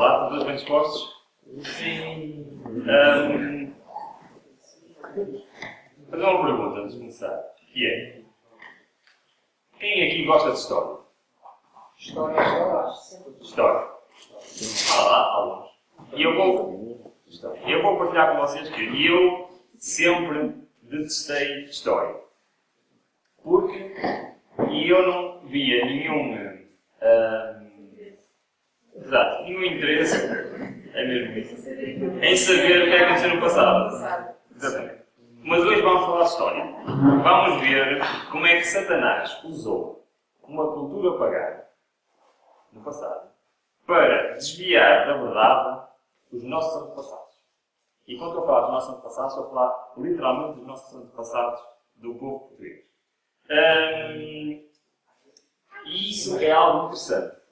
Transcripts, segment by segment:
Olá, todos bem dispostos? Sim. Vou fazer uma pergunta antes de começar, que é: quem aqui gosta de história? História. Olá. E eu vou partilhar com vocês que eu sempre detestei história. Porque eu não via nenhum interesse, é mesmo isso, em saber o que aconteceu no passado. Exatamente. Mas hoje vamos falar de história. Vamos ver como é que Satanás usou uma cultura pagã no passado para desviar da verdade os nossos antepassados. E quando eu falar dos nossos antepassados, estou a falar literalmente dos nossos antepassados do povo português. E isso é algo interessante.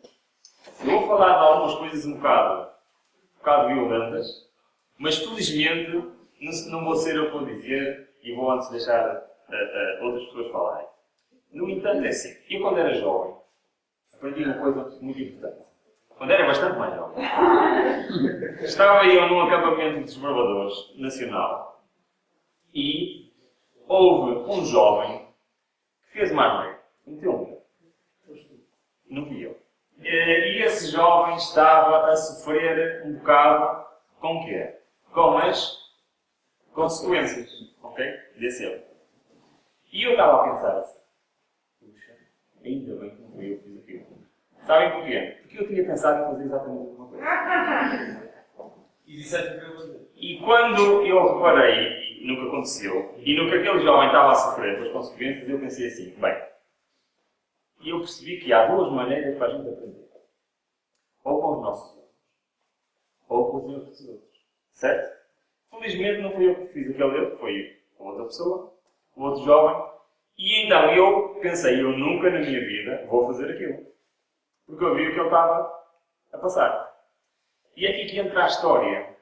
Eu vou falar de algumas coisas um bocado violentas, mas felizmente não vou ser eu que vou dizer e vou antes deixar outras pessoas falarem. No entanto, é assim. Eu, quando era jovem, aprendi uma coisa muito importante. Quando era bastante mais jovem, estava eu num acampamento de desbravadores nacional e houve um jovem que fez uma asneira. Meteu um dedo. Não fui eu. E esse jovem estava a sofrer um bocado com o quê? Com as consequências, ok? Desse erro. E eu estava a pensar assim: puxa, ainda bem que não fui eu que fiz aquilo. Sabem porquê? Porque eu tinha pensado em fazer exatamente a mesma coisa. E disseste para eu fazer. E quando eu reparei no que aconteceu e no que aquele jovem estava a sofrer pelas consequências, eu pensei assim: bem, e eu percebi que há duas maneiras para a gente aprender. Ou com os nossos erros, ou com os erros dos outros. Certo? Felizmente não fui eu que fiz aquele erro, foi a outra pessoa, o outro jovem. E então eu pensei: eu nunca na minha vida vou fazer aquilo. Porque eu vi o que ele estava a passar. E é aqui que entra a história.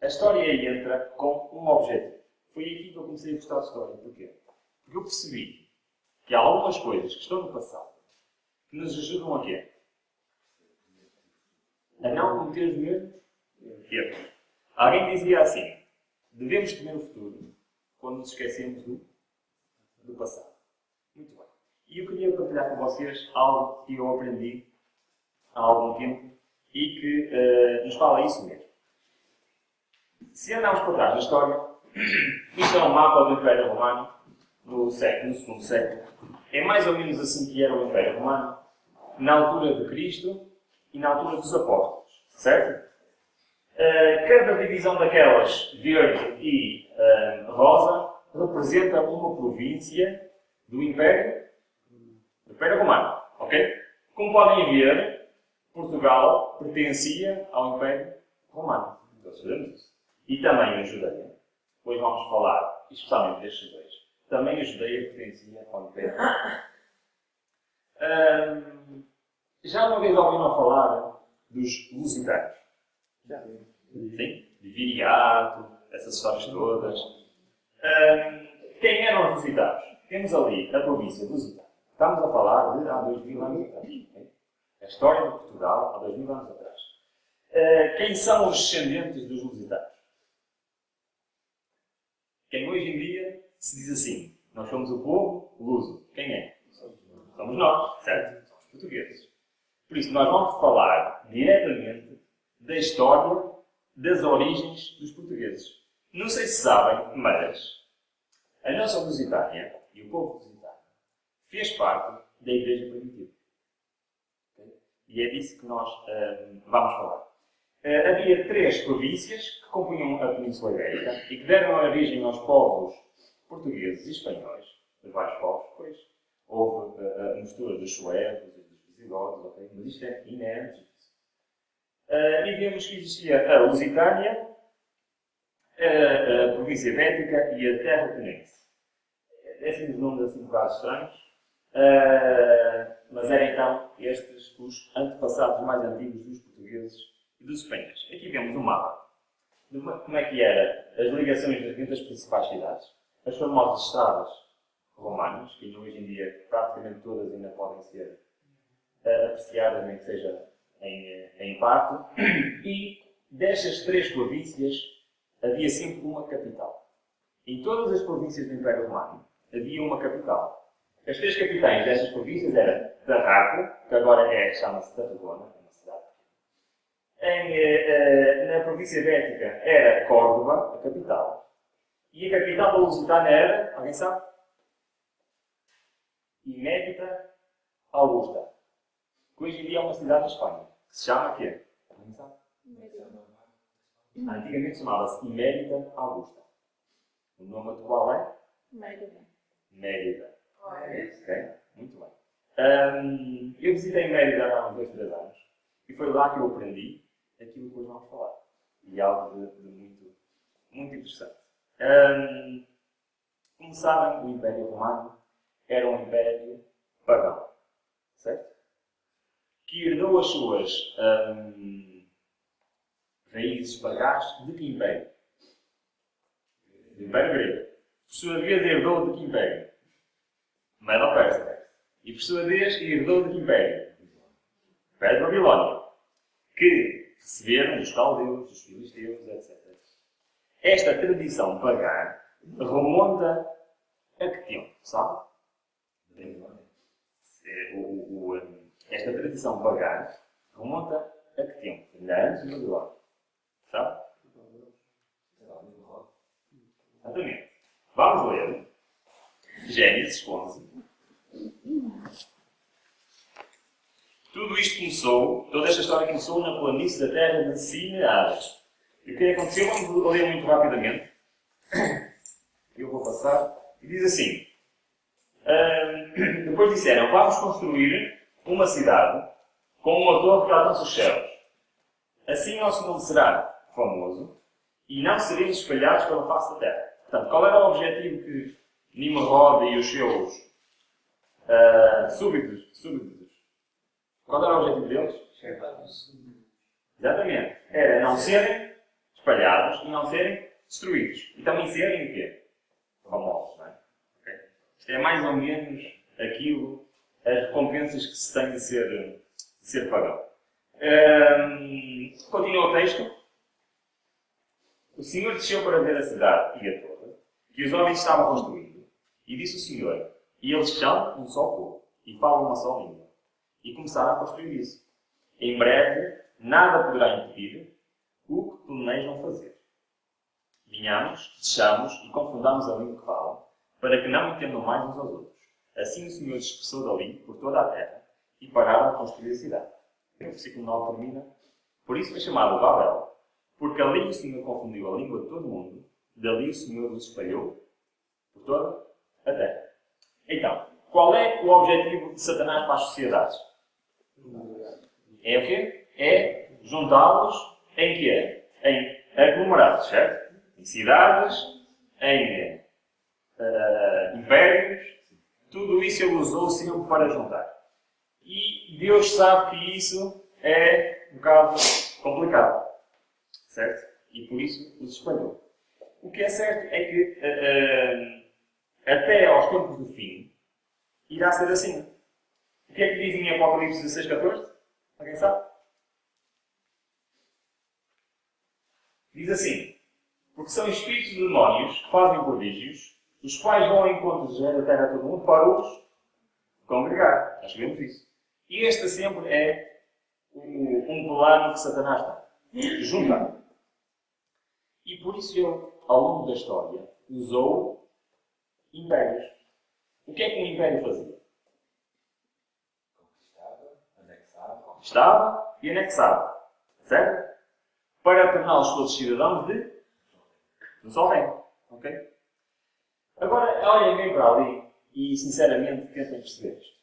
A história entra com um objetivo. Foi aqui que eu comecei a gostar de história. Porquê? Porque eu percebi que há algumas coisas que estão no passado que nos ajudam a quê? A não cometer os mesmos erros. Alguém dizia assim: devemos temer o futuro quando nos esquecemos do passado. Muito bem. E eu queria partilhar com vocês algo que eu aprendi há algum tempo e que nos fala isso mesmo. Se andarmos para trás na história, isto é um mapa do Império Romano no segundo século. É mais ou menos assim que era o Império Romano na altura de Cristo e na altura dos apóstolos. Certo? Cada divisão daquelas, verde e rosa, representa uma província do Império Romano. Ok? Como podem ver, Portugal pertencia ao Império Romano. Todos sabemos isso. E também a Judeia. Depois vamos falar, especialmente destes dois. Também a Judeia pertencia ao Império Romano. Já uma vez ouviram falar dos lusitanos? Já. Sim? De Viriato, essas histórias todas. Quem eram os lusitanos? Temos ali a província lusitana. Estamos a falar de há 2000 anos atrás. Okay? A história de Portugal há 2000 anos atrás. Quem são os descendentes dos lusitanos? Quem hoje em dia se diz assim: nós somos o povo luso. Quem é? Somos nós, certo? Somos portugueses. Por isso, nós vamos falar diretamente da história das origens dos portugueses. Não sei se sabem, mas a nossa Lusitânia e o povo lusitano fez parte da Igreja Primitiva. Okay? E é disso que nós vamos falar. Havia 3 províncias que compunham a Península Ibérica e que deram origem aos povos portugueses e espanhóis, os vários povos, pois houve a mistura dos suevos e dos visigodos, okay? Mas isto é inerente. E vemos que existia a Lusitânia, a província Bética e a Terra-Penense. Esses nomes assim um bocado estranhos, mas eram então estes os antepassados mais antigos dos portugueses e dos espanhóis. Aqui vemos um mapa de como é que eram as ligações entre as principais cidades, as famosas estradas romanas, que hoje em dia praticamente todas ainda podem ser apreciadas, nem que seja em parte, e destas 3 províncias havia sempre uma capital. Em todas as províncias do Império Romano havia uma capital. As 3 capitais destas províncias eram Tarraco, que agora chama-se Tarragona, é uma cidade. Na província Bética era Córdoba, a capital. E a capital da Lusitânia era, alguém sabe? Imérita Augusta. Que hoje em dia é uma cidade da Espanha. Que se chama quê? Alguém sabe? Antigamente chamava-se Imérita Augusta. O nome atual é? Mérida. Ok? Muito bem. Eu visitei Mérida há uns 2, 3 anos. E foi lá que eu aprendi aquilo que hoje vamos falar. E algo de muito, muito interessante. Como sabem, o Império Romano era um império pagão. Certo? Que herdou as suas raízes pagãs de que império? Do Império Grego. Por sua vez, herdou de que império? Medo-Persa. E por sua vez, herdou de que império? Império Babilónia. Que receberam dos caldeus, dos filisteus, etc. Esta tradição pagã remonta a que tempo, sabe? Esta tradição pagã remonta a que tempo? Ainda antes de Babilónia. Sabe? Exatamente. Vamos ler Gênesis 11. Tudo isto começou, toda esta história começou na planície da terra de Sinear. E o que aconteceu? Vamos ler muito rapidamente. Eu vou passar. E diz assim. Depois disseram, vamos construir uma cidade com uma torre que alcança os céus. Assim nosso nome será famoso e não seremos espalhados pela face da terra. Portanto, qual era o objetivo que Nimrod e os seus súbditos, qual era o objetivo deles? Exatamente. Era não serem espalhados e não serem destruídos. E também serem o quê? Famosos, não é? Okay? Isto é mais ou menos aquilo, as recompensas que se tem de ser pagão. Continua o texto. O Senhor desceu para ver a cidade e a torre que os homens estavam construindo. E disse o Senhor, e eles são um só povo e falam uma só língua. E começaram a construir isso. Em breve, nada poderá impedir o que planejam fazer. Vinhamos, deixamos e confundamos a língua que falam, para que não entendam mais uns aos outros. Assim o Senhor dispersou dali por toda a terra e pararam a construir a cidade. O versículo 9 termina. Por isso foi chamado Babel, porque ali o Senhor confundiu a língua de todo o mundo, dali o Senhor os espalhou por toda a terra. Então, qual é o objetivo de Satanás para as sociedades? É o quê? É juntá-los em quê? Em aglomerados, certo? Em cidades, em impérios. Tudo isso ele usou sempre para juntar. E Deus sabe que isso é um bocado complicado. Certo? E por isso os espalhou. O que é certo é que até aos tempos do fim irá ser assim. O que é que diz em Apocalipse 16:14? Alguém sabe? Diz assim: porque são espíritos de demónios que fazem prodígios, os quais vão ao encontro de Israel da terra a todo mundo para os congregar. Nós sabemos isso. E este sempre é um plano que Satanás tem. Juntar. E por isso ele, ao longo da história, usou impérios. O que é que um império fazia? Conquistava e anexava. Certo? Para torná-los todos cidadãos de um só reino. Ok? Agora, olhem bem para ali e, sinceramente, tentem perceber isto.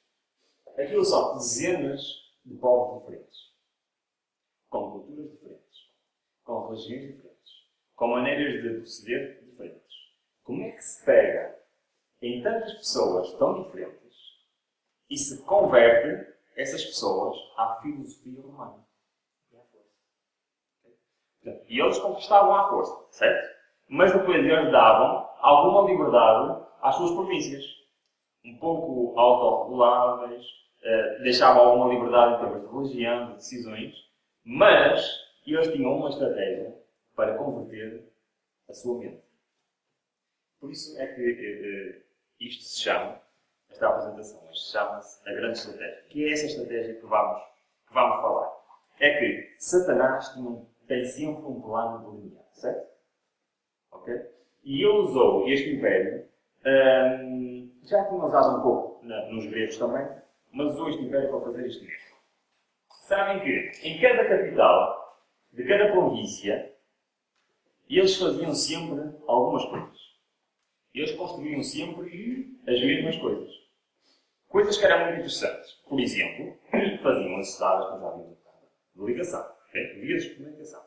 Aquilo são dezenas de povos diferentes. Com culturas diferentes. Com religiões diferentes. Com maneiras de proceder diferentes. Como é que se pega em tantas pessoas tão diferentes e se converte essas pessoas à filosofia romana? E eles conquistavam à força, certo? Mas depois eles davam alguma liberdade às suas províncias. Um pouco autorreguláveis, deixava alguma liberdade em termos de religião, de decisões, mas eles tinham uma estratégia para converter a sua mente. Por isso é que isto se chama, esta apresentação, isto chama-se a grande estratégia. Que é essa estratégia que vamos falar. É que Satanás tem sempre um plano delineado, certo? Ok? E ele usou este império, já tinha usado um pouco nos gregos também, mas usou este império para fazer isto mesmo. Sabem que em cada capital, de cada província, eles faziam sempre algumas coisas. Eles construíam sempre as mesmas coisas. Coisas que eram muito interessantes. Por exemplo, faziam as estradas, como já vimos, de ligação. Okay? Vias de comunicação.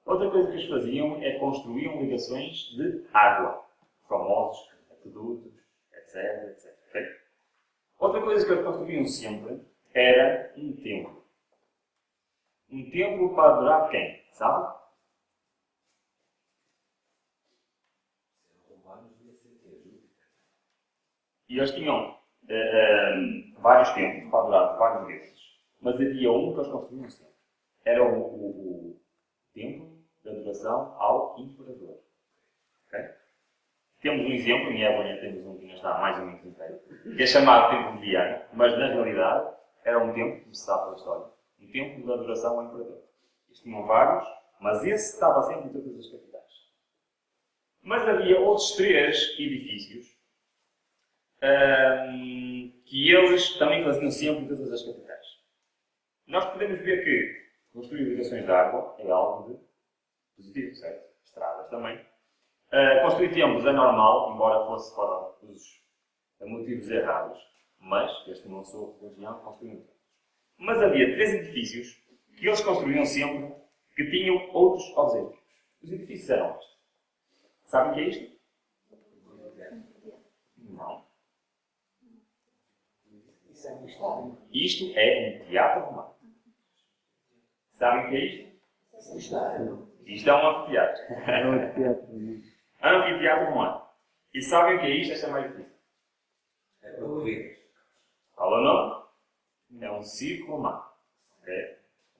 Outra coisa que eles faziam é construíam ligações de água. Famosos, aquedutos, etc, etc. Okay? Outra coisa que eles construíam sempre era um templo. Um templo para adorar quem? Sabe? E eles tinham vários templos para adorar vários deuses. Mas havia um que eles construíam sempre. Era o templo de adoração ao imperador. Okay? Temos um exemplo, em Évora temos um que ainda está mais ou menos inteiro, que é chamado Templo de Diana, mas na realidade era um templo, como se sabe pela história, um templo de adoração ao imperador. Eles tinham vários, mas esse estava sempre em todas as capitais. Mas havia outros 3 edifícios que eles também faziam sempre em todas as capitais. Nós podemos ver que construir ligações de água é algo de positivo, certo? Estradas também. Construir templos é normal, embora fosse para os motivos errados, mas este não sou religião, construíam templos. Mas havia 3 edifícios que eles construíam sempre que tinham outros objetivos. Os edifícios eram estes. Sabem o que é isto? Não. Isto é um teatro romano. Sabem o que é isto? Isto é um anfiteatro. Anfiteatro romano. E sabem o que é isto? Esta é mais difícil. Fala o nome? É um circo romano. Ok?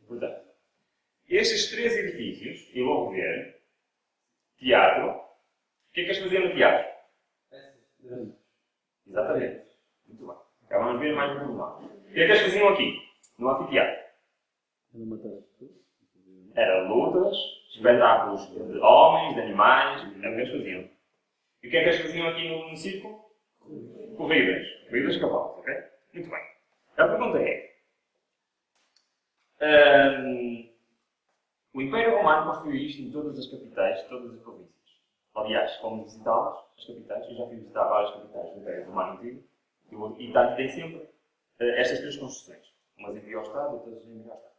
Portanto, estes 3 edifícios, eu vou ver, teatro, o que é que eles faziam no teatro? Exatamente. Muito bem. Já vamos ver mais um romano. O que é que eles faziam aqui? No anfiteatro? Era lutas, espetáculos de homens, de animais, é o que eles faziam. E o que é que eles faziam aqui no circo? Corridas. Corridas de cavalos, ok? Muito bem. A pergunta é: o Império Romano construiu isto em todas as capitais, todas as províncias. Aliás, fomos visitá-las, as capitais. Eu já fui visitar várias capitais do Império Romano Antigo. E tem sempre estas 3 construções. Umas em pior estado, outras em melhor estado.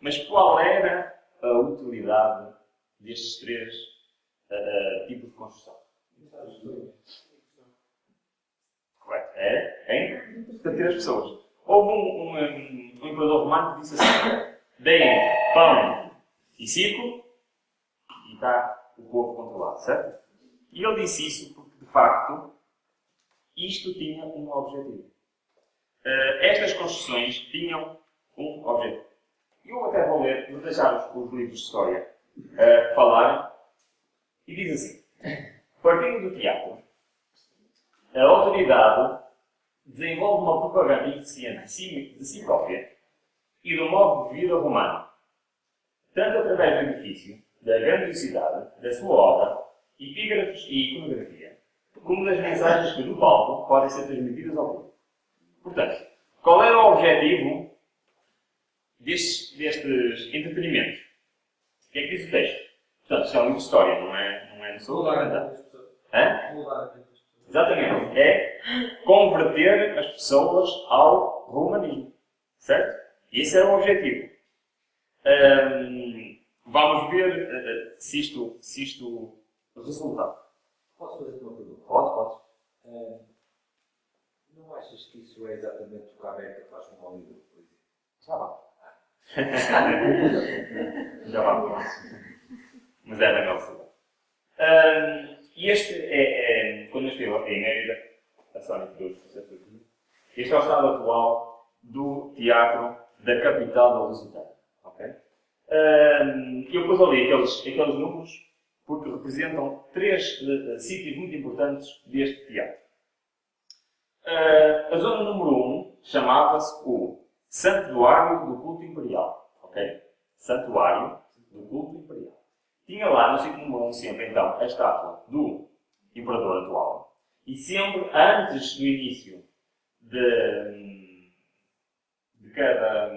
Mas qual era a utilidade destes 3 tipos de construção? Correto. Era em entreter as pessoas. Houve um imperador romano que disse assim: deem pão e circo e está o povo controlado, certo? E ele disse isso porque, de facto, isto tinha um objetivo. Estas construções tinham um objetivo. Eu até vou deixar os livros de história falarem, e diz assim: partindo do teatro, a autoridade desenvolve uma propaganda eficiente de si própria e do modo de vida romano, tanto através do edifício, da grandiosidade, da sua obra, epígrafes e iconografia, como das mensagens que do palco podem ser transmitidas ao público. Portanto, qual era o objetivo destes entretenimentos? O que é que diz o texto? Portanto, isto é um livro de história, não é no seu lugar. Exatamente. É converter as pessoas ao romanismo. Certo? E esse era o objetivo. Vamos ver se isto resulta. Posso fazer uma pergunta? Pode. Não achas que isso é exatamente o que a América faz com o Hollywood, por exemplo? Já vamos. Já vamos. Mas é da nossa. E este quando eu estive em Mérida, a Sónia trouxe esta aqui. Este é o estado atual do teatro da capital da Lusitânia. Okay? Eu depois olhei aqueles números porque representam 3 sítios muito importantes deste teatro. A zona número 1 chamava-se o Santuário do Culto Imperial. Okay? Santuário do Culto Imperial. Tinha lá no sítio número 1 sempre então a estátua do imperador atual. E sempre antes do início de cada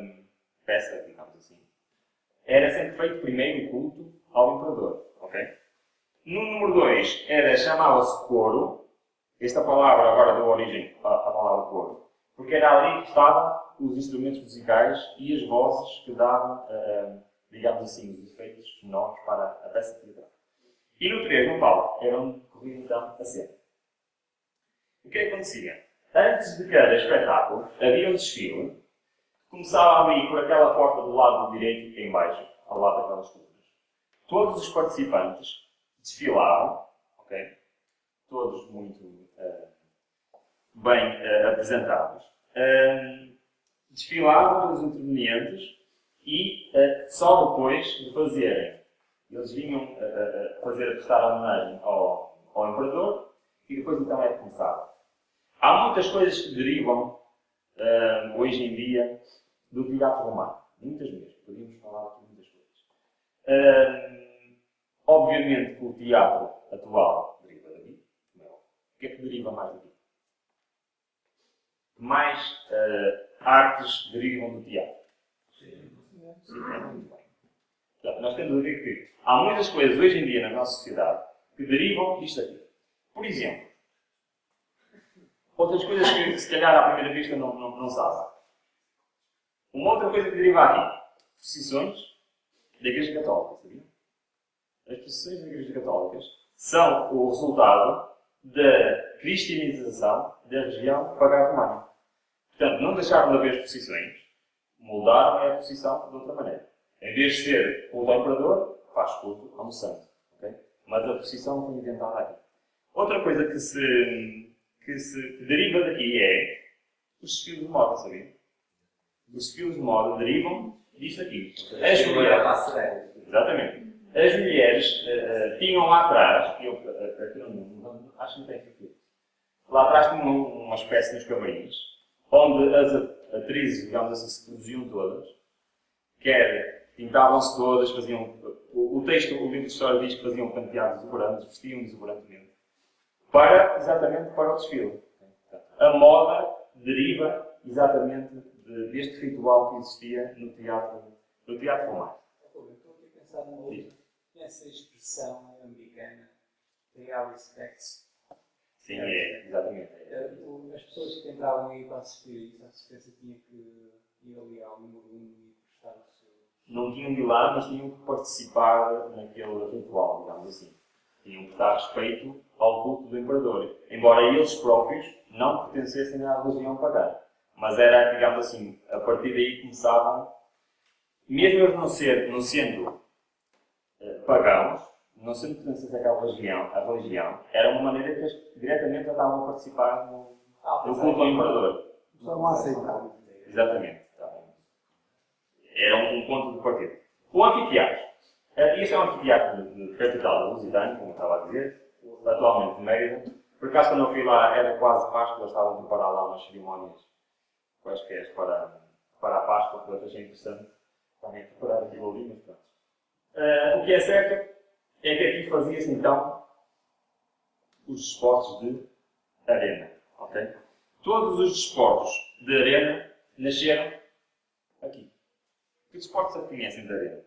peça, digamos assim, era sempre feito primeiro o culto ao imperador. Okay? No número 2 chamava-se coro. Esta palavra agora deu origem à palavra coro. Porque era ali que estavam os instrumentos musicais e as vozes que davam, digamos assim, os efeitos sonoros para a peça teatral. E no 3, no palco, era onde corria então a cena. O que é que acontecia? Antes de cada espetáculo, havia um desfile que começava ali por aquela porta do lado direito, em baixo, ao lado daquelas colunas. Todos os participantes desfilavam, okay? Todos muito bem apresentados. Desfilavam todos os intervenientes e só depois de fazerem, eles vinham fazer a prestar homenagem ao imperador e depois então é que começava. Há muitas coisas que derivam hoje em dia do teatro romano. Muitas mesmo. Podíamos falar aqui muitas coisas. Obviamente que o teatro atual deriva daqui. O que é que deriva mais daqui? Que mais artes derivam do teatro? Sim, muito bem. Portanto, nós temos a ver que há muitas coisas hoje em dia na nossa sociedade que derivam disto aqui. Por exemplo, outras coisas que se calhar à primeira vista não sabem. Uma outra coisa que deriva aqui, procissões da Igreja Católica, sabiam? As procissões das Igrejas Católicas são o resultado da cristianização da região pagã romana. Portanto, não deixaram de haver procissões, moldaram a procissão de outra maneira. Em vez de ser culto ao imperador, faz culto a um santo. Okay? Mas a procissão foi inventada aqui. Outra coisa que deriva daqui é os desfiles de moda, sabia? Os desfiles de moda derivam disto aqui. As mulheres, exatamente. As mulheres tinham lá atrás, acho que não tem aqui, lá atrás tinham uma espécie de camarins, onde as atrizes, digamos assim, se produziam todas, quer pintavam-se todas, faziam. O livro de história diz que faziam penteados exuberantes, vestiam exuberantemente, exatamente para o desfile. A moda deriva exatamente deste ritual que existia no teatro romano. Estou aqui a pensar numa outra. Essa expressão americana, real respects. Sim, exatamente. As pessoas que entravam aí para assistir isso, a assistência tinha que ir ali ao número 1 e prestar o seu. Não tinham de ir lá, mas tinham que participar naquele ritual, digamos assim. Tinham que dar respeito ao culto do imperador. Embora eles próprios não pertencessem à religião pagã. Mas era, digamos assim, a partir daí começavam, mesmo eles não sendo pagãos, não sendo pertencentes àquela religião, era uma maneira que eles diretamente já estavam a participar no culto ao imperador. Não aceitavam. Exatamente. Era um ponto de partida. O anfiteatro. Este é um anfiteatro de capital da Lusitânia, como eu estava a dizer, atualmente de Mérida. Por acaso, quando eu fui lá, era quase Páscoa, eles estavam a preparar lá umas cerimónias quaisquer para a Páscoa, que eu achei interessante. Também preparar aquilo ali, mas pronto. O que é certo é que aqui fazia-se então os desportos de arena. Okay? Todos os desportos de arena nasceram aqui. Que desportos é que conhecem de arena?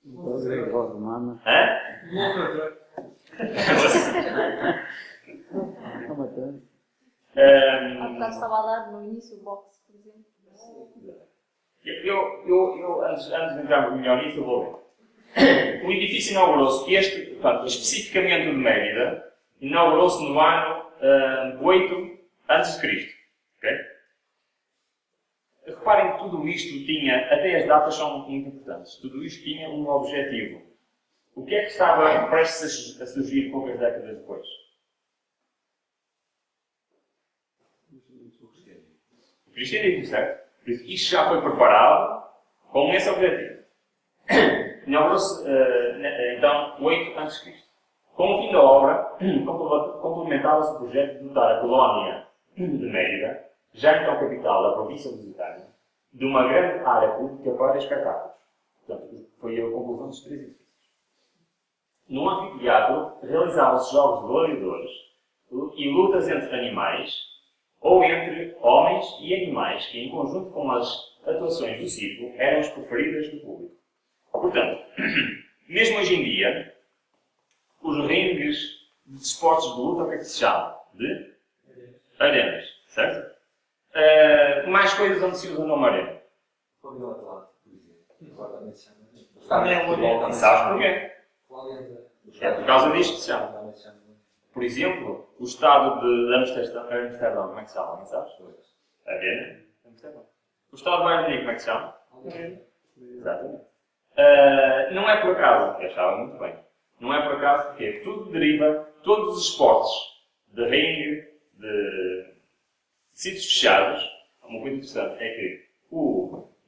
Romana. Hã? Há bocado estava a dar no início o boxe, por exemplo. Eu antes de entrarmos melhor nisso, eu vou ver. O edifício inaugurou-se, especificamente o de Mérida, inaugurou-se no ano 8 a.C. Okay? Reparem que tudo isto tinha, até as datas são muito importantes, tudo isto tinha um objetivo. O que é que estava prestes a surgir poucas décadas depois? O cristianismo, certo? Por isso, isto já foi preparado com esse objetivo. Inaugurou-se, então, 8 a.C. Com o fim da obra, complementava-se o projeto de dotar a colónia de Mérida, já então capital da província lusitana, de uma grande área pública para espetáculos. Portanto, foi a conclusão dos 3 edifícios. No anfiteatro, realizavam-se jogos de gladiadores e lutas entre animais, ou entre homens e animais, que, em conjunto com as atuações do circo, eram as preferidas do público. Portanto, mesmo hoje em dia, os ringues de esportes de luta, o que é que se chama? De arenas, certo? Mais coisas onde se usa o nome arena. Pavilhão Atlântico, por exemplo. Agora também se chama. Também é uma E sabes porquê? Qual É por causa disto que se chama. Também se chama. Por exemplo, o estado de Amsterdão, como é que se chama? Não sabes? Arena. Amsterdão. O estado de Bayern de Munique, como é que se chama? Exatamente. Não é por acaso, eu achava muito bem. Não é por acaso porque tudo deriva, todos os esportes de ringue, de sítios fechados, uma coisa interessante é que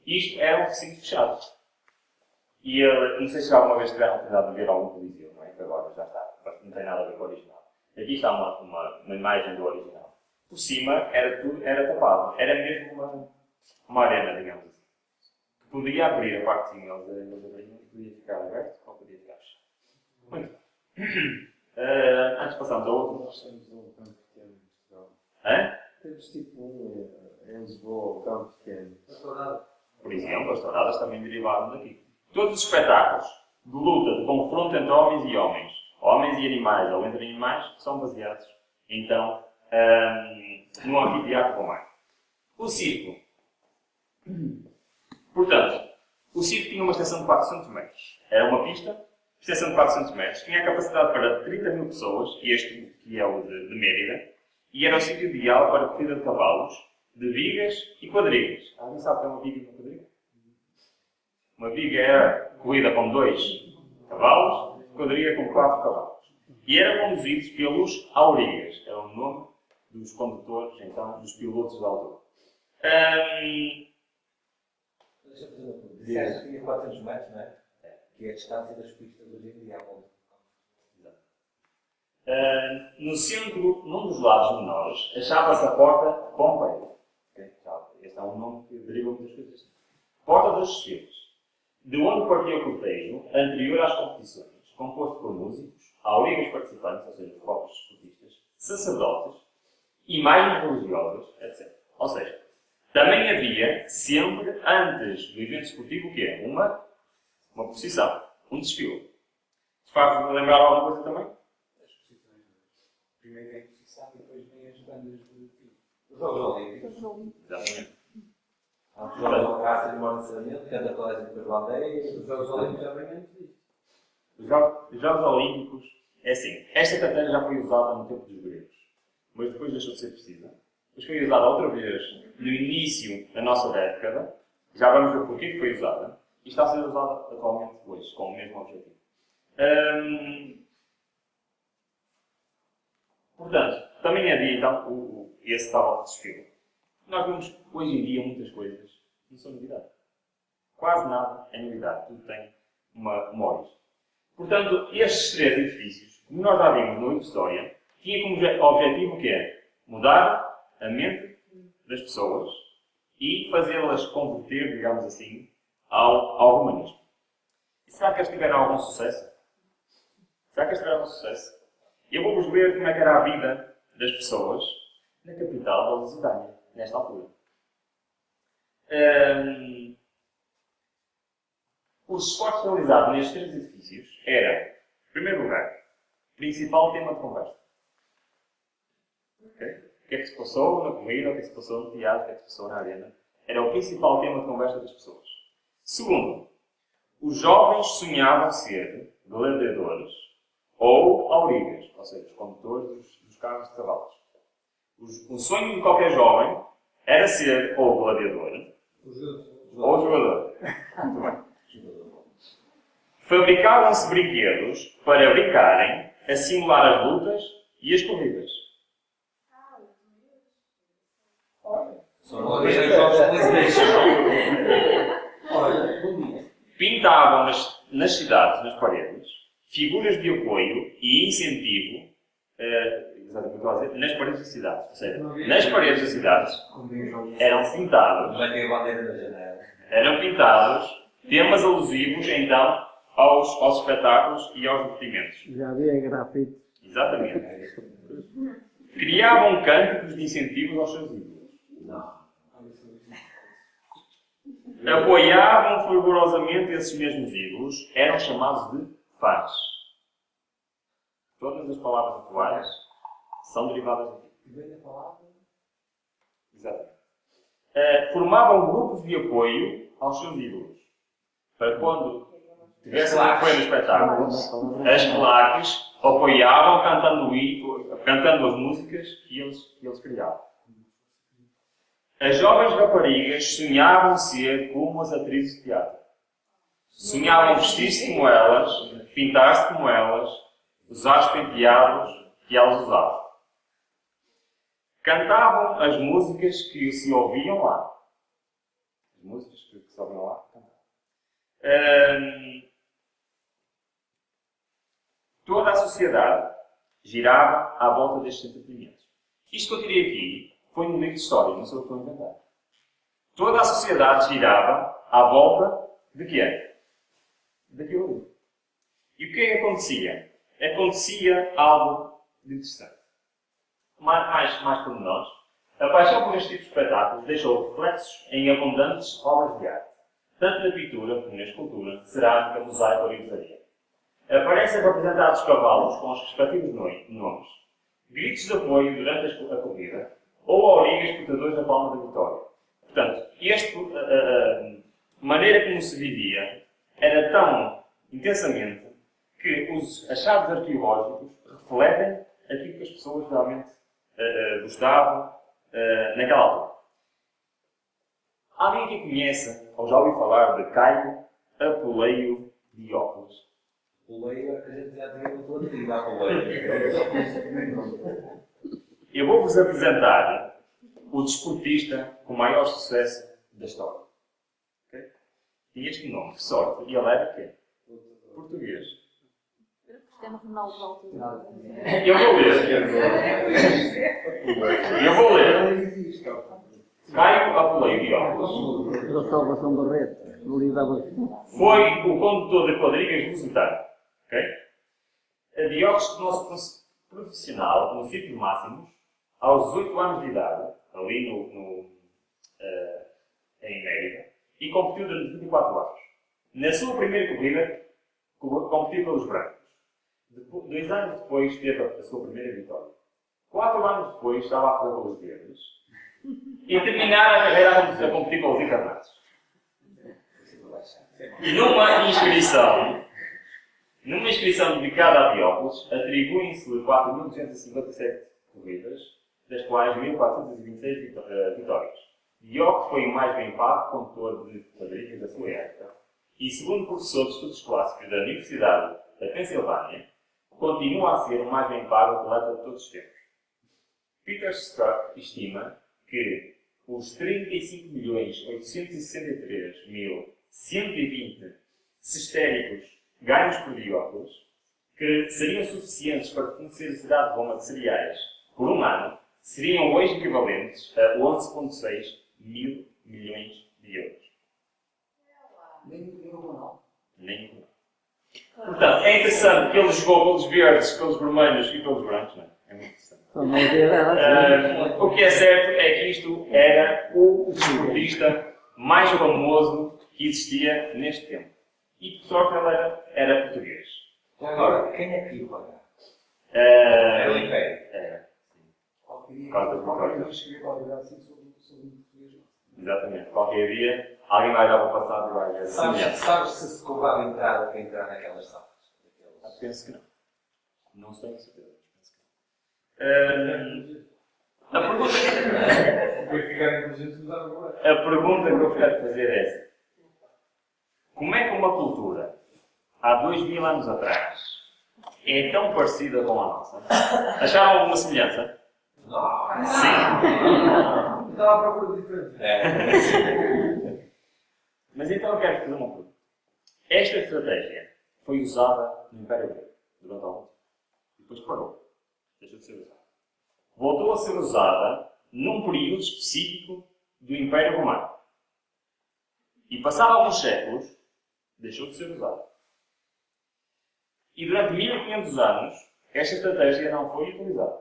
isto é um recinto fechado. E não sei se já alguma vez tiveram a oportunidade de ver algum coliseu, não é? Que agora já está, não tem nada a ver com o original. Aqui está uma imagem do original. Por cima era tapado, era mesmo uma arena, digamos assim. Que podia abrir a parte de cima, eles abriam e podia ficar aberto ou podia ficar fechado. Muito bem. Antes passamos ao outro. Nós temos um campo pequeno em Portugal. Hã? Temos tipo em Lisboa, um campo pequeno. Por exemplo, as touradas também derivaram daqui. Todos os espetáculos de luta, de confronto entre homens e animais, ou entre animais, são baseados, então, no anfiteatro romano. O circo. Portanto, o circo tinha uma extensão de 400 metros. Era uma pista, extensão de 400 metros. Tinha a capacidade para 30 mil pessoas, este que é o de Mérida, e era o sítio ideal para a corrida de cavalos, de vigas e quadrigas. Alguém sabe o que é uma viga e uma quadriga? Uma viga era corrida com 2 cavalos, quadriga com 4 cavalos. E eram conduzidos pelos aurigas, era o nome dos condutores, então, dos pilotos da altura. Deixa-me fazer uma pergunta. Disseste que tinha 400 metros, não é? Que é a distância das pistas hoje em dia à volta. No centro, num dos lados menores, achava-se a Porta Pompeia. Okay? Este é um nome que deriva muitas coisas. Porta dos Desfiles, de onde partia o cortejo anterior às competições, composto por músicos, aurigas participantes, ou seja, os próprios esportistas, sacerdotes, imagens religiosas, etc. Ou seja, também havia sempre, antes do evento esportivo, o quê? Uma procissão, um desfile. Faz lembrar alguma coisa também? As posições. Primeiro vem a posição e depois vem as bandas de tiro. Os Jogos Olímpicos. Exatamente. Há os Jogos Olímpicos, há a cerimónia de lançamento, cada colégio depois bandeira. Os Jogos Olímpicos já vêm antes disso. Os Jogos Olímpicos, é assim, esta estratégia já foi usada no tempo dos gregos, mas depois deixou de ser precisa. Depois foi usada outra vez no início da nossa década, já vamos ver porquê que foi usada, e está a ser usada atualmente hoje, com o mesmo objetivo. Portanto, também havia então esse tal desfile. Nós vemos hoje em dia muitas coisas não são novidade. Quase nada é novidade, tudo tem uma origem. Portanto, estes 3 edifícios, como nós já vimos no livro de História, tinham como objetivo o quê? Mudar a mente das pessoas e fazê-las converter, digamos assim, ao romanismo. E será que eles tiveram algum sucesso? Será que eles tiveram algum sucesso? Eu vou-vos ler como é que era a vida das pessoas na capital da Lusitânia, nesta altura. Os esportes realizados nestes 3 edifícios eram, em primeiro lugar, principal tema de conversa. Okay? O que é que se passou na corrida, o que é que se passou no teatro, o que é que se passou na arena. Era o principal tema de conversa das pessoas. Segundo, os jovens sonhavam ser gladiadores ou aurigas, ou seja, os condutores dos carros de cavalos. O sonho de qualquer jovem era ser ou gladiador ou jogador. Muito bem. Fabricavam-se brinquedos para brincarem a simular as lutas e as corridas. Só não havia jogos de PlayStation. Olha, bom dia. Pintavam nas cidades, nas paredes, figuras de apoio e incentivo, exatamente o que eu estou a dizer, nas paredes das cidades. Ou seja, nas paredes das cidades eram pintados, Vai ter a bandeira da janela. temas alusivos, então, aos espetáculos e aos divertimentos. Já havia grafite. Exatamente. Criavam cânticos de incentivos aos seus ídolos. Apoiavam fervorosamente esses mesmos ídolos, eram chamados de fãs. Todas as palavras atuais são derivadas daqui. Vem a palavra. Exatamente. Formavam grupos de apoio aos seus ídolos. Para quando tivessem um apoio no espetáculo, as claques apoiavam cantando as músicas que eles criavam. As jovens raparigas sonhavam ser como as atrizes de teatro. Sonhavam vestir-se como elas, pintar-se como elas, usar os penteados que elas usavam. Cantavam as músicas que se ouviam lá. As músicas que se ouviam lá, cantavam. Toda a sociedade girava à volta destes entretenimientos. Isto que eu tirei aqui foi um livro de história, não sou eu que estou a inventar. Toda a sociedade girava à volta de quê? Daquilo ali. E o que é que acontecia? Acontecia algo de interessante. Mais por nós, a paixão por este tipo de espetáculos deixou reflexos em abundantes obras de arte, tanto na pintura como na escultura, cerâmica, mosaico ou livraria. Aparecem representados cavalos com os respectivos nomes, gritos de apoio durante a corrida ou aurigas portadores da palma da vitória. Portanto, a maneira como se vivia era tão intensamente que os achados arqueológicos refletem aquilo que as pessoas realmente gostavam naquela altura. Alguém que conhece ou já ouviu falar de Caio Apuleio Diócles? O leio é que a gente já tinha com toda a vida a leio. Eu vou-vos apresentar o desportista com maior sucesso da história. Okay? Tem este nome, que sorte, e ele era quê? Português. Cristiano Ronaldo da altura. Eu vou ler. Caio Apuleio Diócles. Da salvação da rede. No lidava. Foi o condutor de quadrigas lusitano. Okay? Diócles tornou-se profissional no ciclo máximos aos 18 anos de idade, ali em Mérida, e competiu durante 24 anos. Na sua primeira corrida, competiu pelos brancos. 2 anos depois, teve a sua primeira vitória. 4 anos depois, estava a correr pelos verdes. E terminar a carreira a competir pelos encarnados. E numa inscrição dedicada a Diócles, atribuem-se 4.257 corridas, das quais 1.426 vitórias. Diócles foi o mais bem pago condutor de quadrigas da sua época e, segundo o professor de estudos clássicos da Universidade da Pensilvânia, continua a ser o mais bem pago atleta de todos os tempos. Peter Strzok estima que os 35.863.120 cestéricos ganhos por Diócles, que seriam suficientes para fornecer a cidade de Roma de cereais por um ano, seriam hoje equivalentes a 11,6 mil milhões de euros. Nem uma não. Nem um. Portanto, é interessante que ele jogou pelos verdes, pelos vermelhos e pelos brancos, não é? É muito interessante. O que é certo é que isto era o desportista mais famoso que existia neste tempo. E, por sorte, ele era português. Agora, quem é que ia pagar? Era o Império. Exatamente. Qualquer dia, alguém vai olhar para o passado e vai ver. Sabes se cobrava entrada para entrar naquelas salas? Penso que não. Não tenho certeza. A pergunta que eu quero fazer é essa. Como é que uma cultura, há 2000 anos atrás, é tão parecida com a nossa? Acharam alguma semelhança? Não. Sim. Estava à procura de diferente. Mas então eu quero fazer uma pergunta. Esta estratégia foi usada no Império Grego durante algum tempo. E depois parou. Deixou de ser usada. Voltou a ser usada num período específico do Império Romano. E passado alguns séculos, deixou de ser usada. E durante 1500 anos, esta estratégia não foi utilizada.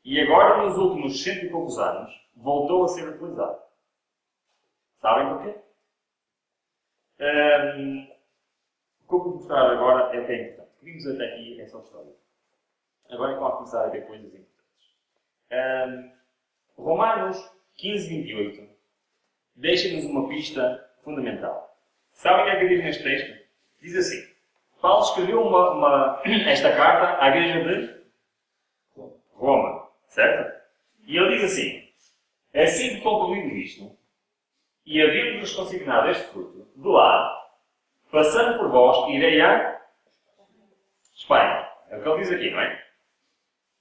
E agora, nos últimos 100 e poucos anos, voltou a ser utilizada. Sabem porquê? O que eu vou mostrar agora é o que é importante. Vimos até aqui essa história. Agora é que vamos começar a ver coisas importantes. Romanos 15:28 deixa-nos uma pista fundamental. Sabem o que é que diz neste texto? Diz assim: Paulo escreveu esta carta à igreja de Roma, certo? E ele diz assim: assim que concluído isto, e havendo-vos consignado este fruto, de lá, passando por vós, irei a Espanha. É o que ele diz aqui, não é?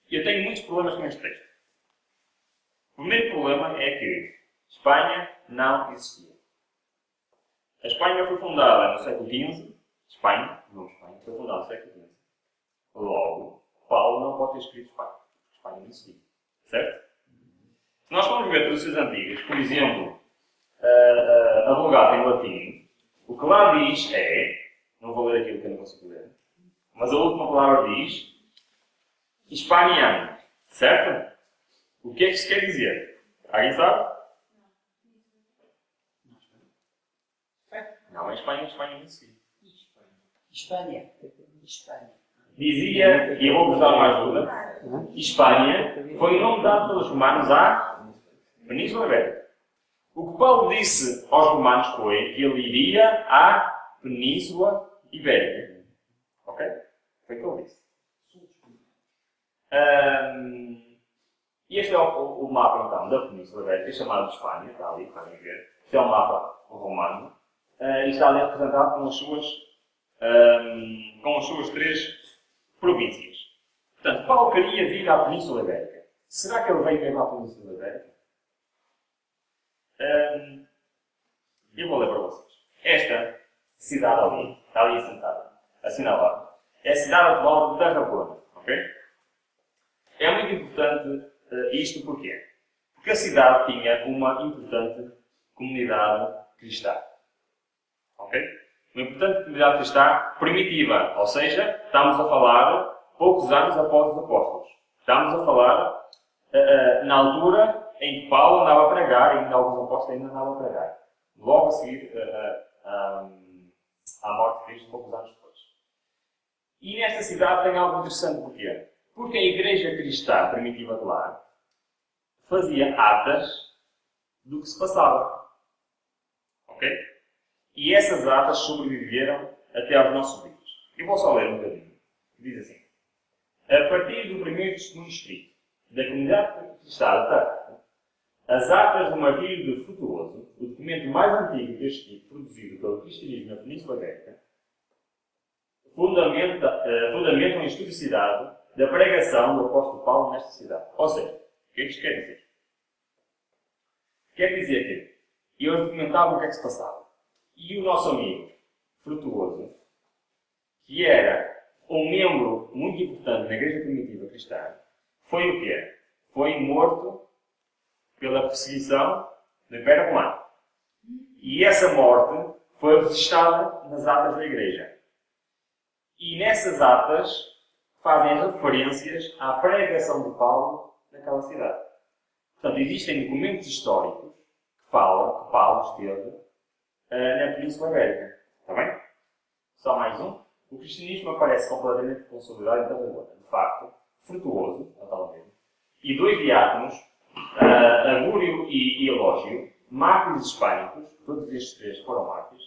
Eu tenho muitos problemas com este texto. O primeiro problema é que Espanha não existia. A Espanha foi fundada no século XV. Espanha foi fundada no século XV. Logo, Paulo não pode ter escrito Espanha. Espanha não existia. Certo? Se nós formos ver traduções antigas, por exemplo, a Vulgata em latim, o que lá diz é, não vou ler aquilo que eu não consigo ler, mas a última palavra diz Hispaniano. Certo? O que é que isso quer dizer? Alguém sabe? Não é Espanha, Espanha não existia. Espanha. Dizia, e eu vou-vos dar uma ajuda, Espanha foi o nome dado pelos romanos à Península Ibérica. O que Paulo disse aos romanos foi que ele iria à Península Ibérica. Ok? Foi o que ele disse. Este é o mapa então da Península Ibérica, chamado de Espanha, está ali, podem ver. Este é o mapa romano. E está ali representado com as suas 3 províncias. Portanto, Paulo queria vir à Península Ibérica. Será que ele veio mesmo à Península Ibérica? Eu vou ler para vocês. Esta cidade ali, está ali assentada, assinalada, é a cidade atual de Tarragona. Ok? É muito importante isto porquê? Porque a cidade tinha uma importante comunidade cristã. Ok? Uma importante comunidade cristã primitiva, ou seja, estamos a falar poucos anos após os apóstolos. Estamos a falar na altura em que Paulo andava a pregar e ainda alguns apóstolos ainda andavam a pregar. Logo a seguir à morte de Cristo, poucos anos depois. E nesta cidade tem algo interessante porquê? Porque a igreja cristã primitiva de lá fazia atas do que se passava. Ok? E essas atas sobreviveram até aos nossos dias. Eu vou só ler um bocadinho. Diz assim: a partir do primeiro testemunho escrito da comunidade cristã de Tarragona, as atas do martírio de Frutuoso, o documento mais antigo deste tipo produzido pelo cristianismo na Península Ibérica, fundamentam a historicidade da pregação do apóstolo Paulo nesta cidade. Ou seja, o que é que isto quer dizer? Quer dizer que eles documentavam o que é que se passava. E o nosso amigo Frutuoso, que era um membro muito importante na igreja primitiva cristã, foi o quê? Foi morto pela perseguição do Império Romano. E essa morte foi registrada nas atas da igreja. E nessas atas fazem referências à pregação de Paulo naquela cidade. Portanto, existem documentos históricos que falam que Paulo esteve na Península Ibérica. Está bem? Só mais um. O cristianismo aparece completamente consolidado em Tarragona. De facto, Frutuoso, a tal mesmo, e 2 diáconos, Agúrio e Elógio, mártires hispânicos, todos estes 3 foram mártires.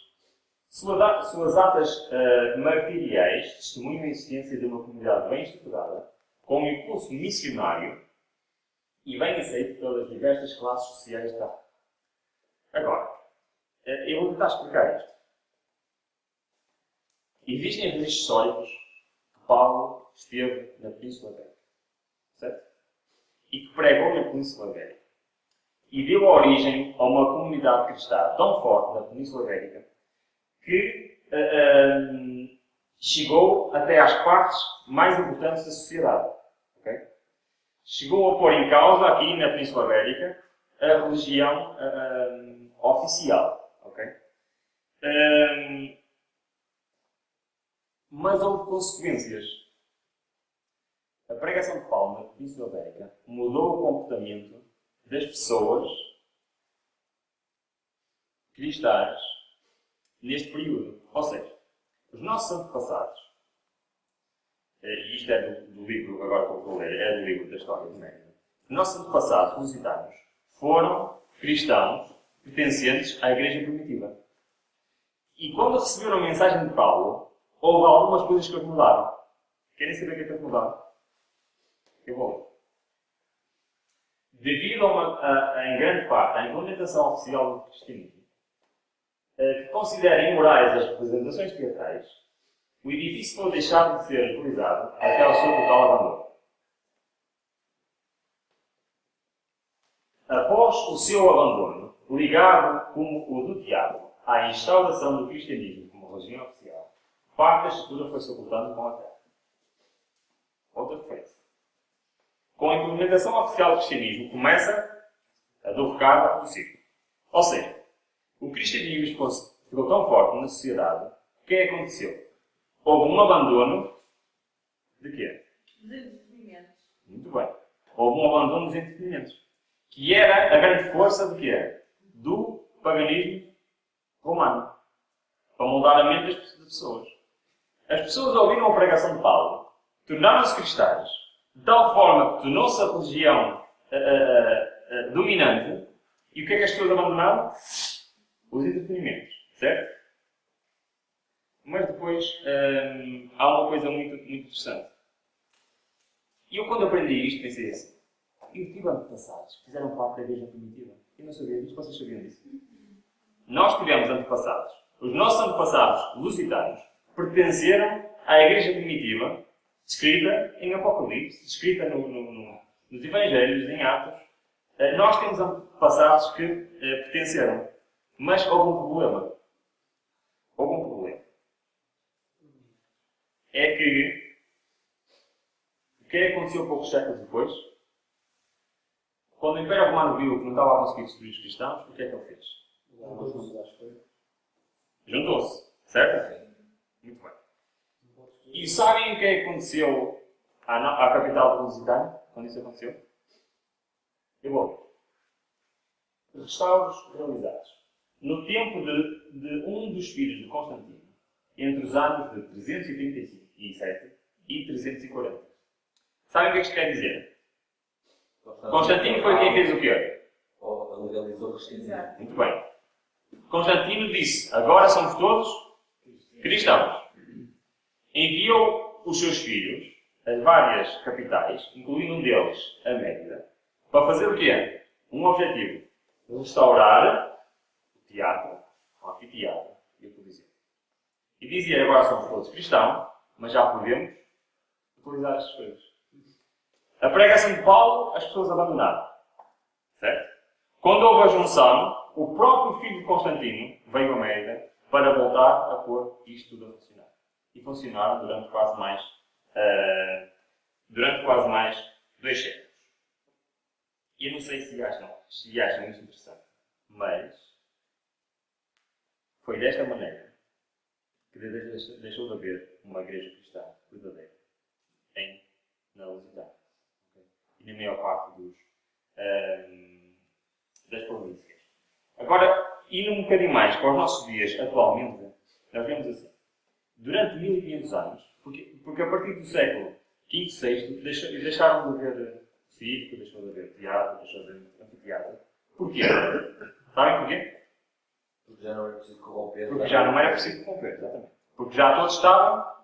Suas atas martiriais testemunham a existência de uma comunidade bem estruturada, com um impulso missionário e bem aceito pelas diversas classes sociais da terra. Agora, eu vou tentar explicar isto. Existem registros históricos que Paulo esteve na Península Ibérica. Certo? E que pregou na Península Ibérica. e deu origem a uma comunidade cristã tão forte na Península Ibérica que chegou até às partes mais importantes da sociedade. Okay? Chegou a pôr em causa, aqui na Península Ibérica, a religião oficial. Okay? Mas houve consequências. A pregação de Paulo na Península Ibérica mudou o comportamento das pessoas cristãs neste período. Ou seja, os nossos antepassados, e isto é do livro, agora que eu vou ler, é do livro da história de Média, os nossos antepassados lusitanos foram cristãos pertencentes à Igreja Primitiva. E quando receberam a mensagem de Paulo, houve algumas coisas que eles mudaram. Querem saber o que é que eles mudaram? Eu vou ler. Devido em grande parte à implementação oficial do cristianismo, que considera imorais as representações teatrais, o edifício foi deixado de ser utilizado até ao seu total abandono. Após o seu abandono, ligado como o do diabo à instauração do cristianismo como religião oficial, parte da estrutura foi se ocultando com a terra. Outra referência. Com a implementação oficial do cristianismo, começa a derrocar do ciclo. Ou seja, o cristianismo ficou tão forte na sociedade, o que é que aconteceu? Houve um abandono de quê? Dos entretenimentos. Muito bem. Houve um abandono dos entretenimentos. Que era a grande força do quê? Do paganismo romano. Para moldar a mente das pessoas. As pessoas ouviram a pregação de Paulo, tornaram-se cristãs, de tal forma que tornou-se a religião dominante. E o que é que as pessoas abandonaram? Os entretenimentos. Certo? Mas depois há uma coisa muito interessante. E eu quando aprendi isto pensei assim, eu tive antepassados que fizeram parte da Igreja Primitiva. Eu não sabia disso, vocês sabiam disso? Nós tivemos antepassados. Os nossos antepassados lusitanos pertenceram à Igreja Primitiva, descrita em Apocalipse, descrita nos Evangelhos, em Atos. Nós temos antepassados que pertenceram. Mas houve um problema. Houve um problema. É que o que aconteceu poucos séculos depois? Quando o Império Romano viu que não estava a conseguir destruir os cristãos, o que é que ele fez? Juntou-se. Certo? Muito bem. E sabem o que é que aconteceu à capital do Lusitano, quando isso aconteceu? Eu vou. Restauros realizados. No tempo de um dos filhos de Constantino, entre os anos de 337 e 340. Sabem o que isto quer dizer? Constantino foi quem fez o quê? Legalizou o cristianismo. Muito bem. Constantino disse, agora somos todos cristãos. Enviou os seus filhos a várias capitais, incluindo um deles, a Mérida, para fazer o quê? Um objetivo. Restaurar o teatro, o anfiteatro e o coliseu. E dizia, agora somos todos cristãos, mas já podemos utilizar estas coisas. A pregação de Paulo, as pessoas abandonaram. Certo? Quando houve a junção, o próprio filho de Constantino veio a Mérida para voltar a pôr isto tudo a funcionar. E funcionaram durante quase mais 2 séculos. E eu não sei se acham isso interessante, mas foi desta maneira que deixou de haver uma igreja cristã verdadeira na Lusitânia. Okay? E na maior parte das províncias. Agora, indo um bocadinho mais para os nossos dias, atualmente, nós vemos assim. Durante 1500 anos, porque a partir do século V, VI, deixaram de haver circo, deixou de haver teatro, deixou de haver anfiteatro. Porquê? Sabem porquê? Porque já não era preciso corromper. Porque já não era preciso corromper, exatamente. Porque já todos estavam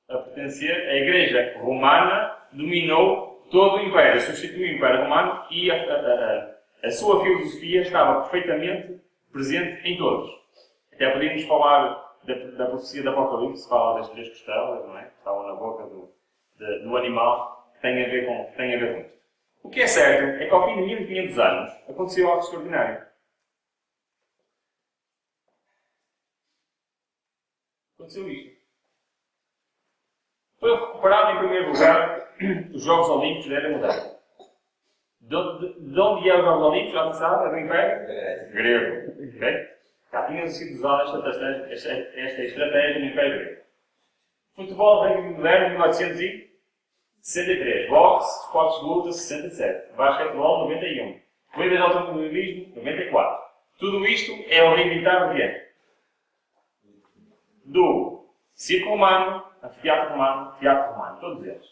a pertencer, a Igreja Romana dominou todo o Império, substituiu o Império Romano e a sua filosofia estava perfeitamente presente em todos. Até podíamos falar da profecia do Apocalipse, fala das 3 costelas, não é? Que estavam na boca do animal, que tem a ver com isto. O que é certo é que ao fim de 1500 anos aconteceu algo extraordinário. Aconteceu isto. Foi recuperado em primeiro lugar os Jogos Olímpicos da Era Moderna. De onde é os Jogos Olímpicos? Já pensaram? É do Império? Grego. Okay? Já tinha sido usada esta estratégia no Império Grego. Futebol Reino Moderno, 1863. Boxe, esportes de luta, 67. Basquetebol, 91. Corrida de automobilismo, 94. Tudo isto é o reinventar de quê? Do Circo Romano, Anfiteatro Romano, Teatro Romano, todos eles.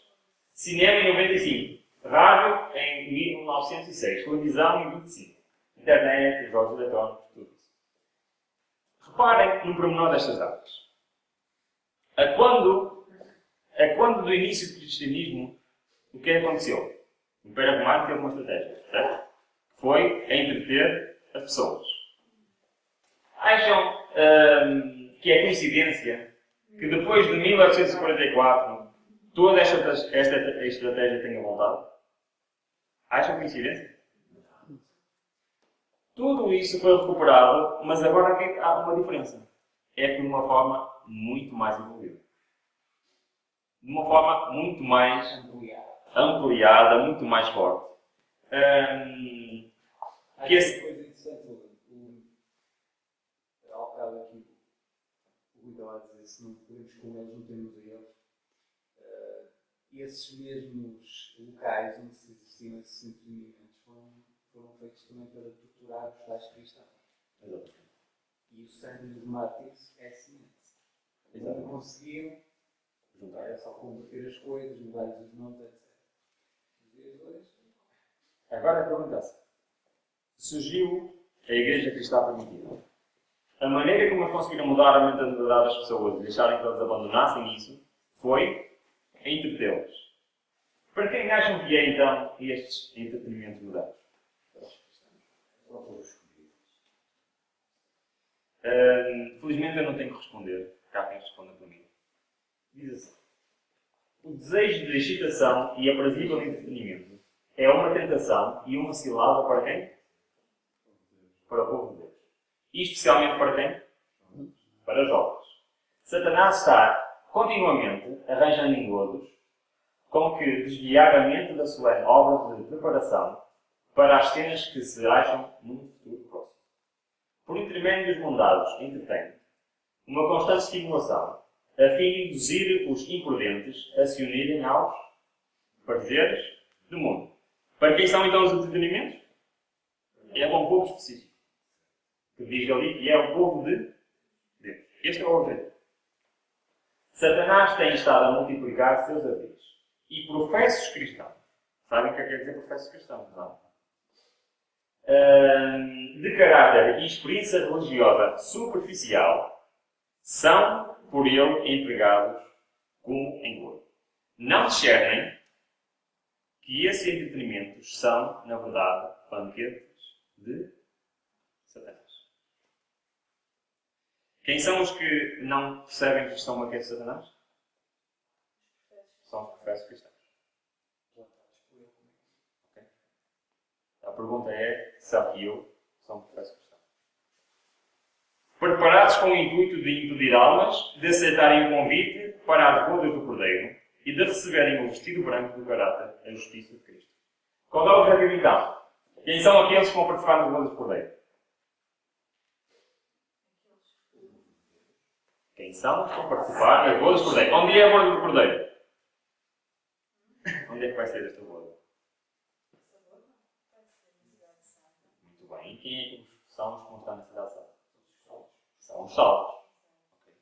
Cinema em 95. Rádio em 1906. Televisão em 25. Internet, jogos eletrónicos, tudo isso. Reparem no pormenor destas datas. A quando do início do cristianismo, o que aconteceu? O Império Romano teve uma estratégia, certo? Foi a entreter as pessoas. Acham que é coincidência que depois de 1844 toda esta estratégia tenha voltado? Acham coincidência? Tudo isso foi recuperado, mas agora há uma diferença. É de uma forma muito mais evoluída. De uma forma muito mais ampliada, muito mais forte. Que essa coisa interessante, há bocado aqui, o Rui estava a dizer, se não podemos com eles, não temos eles. Esses mesmos locais onde se exerciam esses entretenimientos foram feitos também para torturar os tais cristãos. Exatamente. E o sangue dos mártires é semelhante. Eles não conseguiam juntar, era só converter as coisas, mudar-lhes os nomes, etc. Os dias de hoje. Agora a pergunta é: surgiu a Igreja Cristã Primitiva. A maneira como eles conseguiram mudar a mentalidade das pessoas e deixarem que eles abandonassem isso foi entretê-los. Para quem acham que é então estes entretenimentos modernos? Felizmente eu não tenho que responder, cá quem responda por mim. Diz assim: o desejo de excitação e aprazível entretenimento é uma tentação e uma cilada para quem? Para o povo de Deus. E especialmente para quem? Para jovens. Satanás está continuamente arranjando engodos com que desviar a mente da solene obra de preparação para as cenas que se acham num futuro próximo. Por intermédio dos bondados entretém uma constante estimulação a fim de induzir os imprudentes a se unirem aos prazeres do mundo. Para quem são então os entretenimentos? É para um povo específico. Que diz ali que é o povo de Deus. Este é o objetivo. Satanás tem estado a multiplicar seus ardis. E professos cristãos. Sabem o que quer dizer professos cristãos, não? De caráter e experiência religiosa superficial, são por ele empregados como engodo. Não discernem que esses entretenimentos são, na verdade, banquetes de Satanás. Quem são os que não percebem que são banquetes de Satanás? São os professos cristãos. Okay? A pergunta é: será que eu sou um professo cristão? Preparados com o intuito de impedir almas de aceitarem o convite para as bodas do Cordeiro e de receberem o vestido branco do caráter, a justiça de Cristo. Qual é o objetivo então? Quem são aqueles que vão participar nas bodas do Cordeiro? Quem são que vão participar nas bodas do Cordeiro? Onde é a boda do Cordeiro? Onde é que vai ser esta boda? Muito bem. E quem é que são os que vão estar na cidade santa? São os salvos. Okay.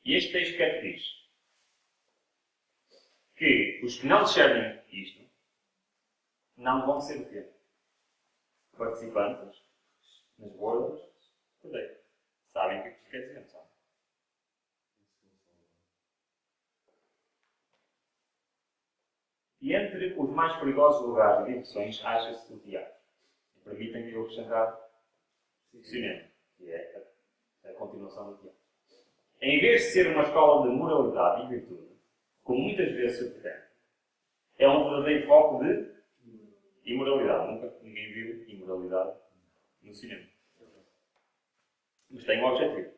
E este texto que é que diz? Que os que não discernem isto não vão ser o quê? Participantes nas bodas do Cordeiro. Sabem o que isto quer dizer, não sabem? E entre os mais perigosos lugares de diversões acha-se o teatro. Permitem-me eu acrescentar o cinema, que é a continuação do teatro. Em vez de ser uma escola de moralidade e virtude, como muitas vezes se pretende, é um verdadeiro foco de Imoralidade. Nunca ninguém viu imoralidade no cinema. Mas tem um objetivo.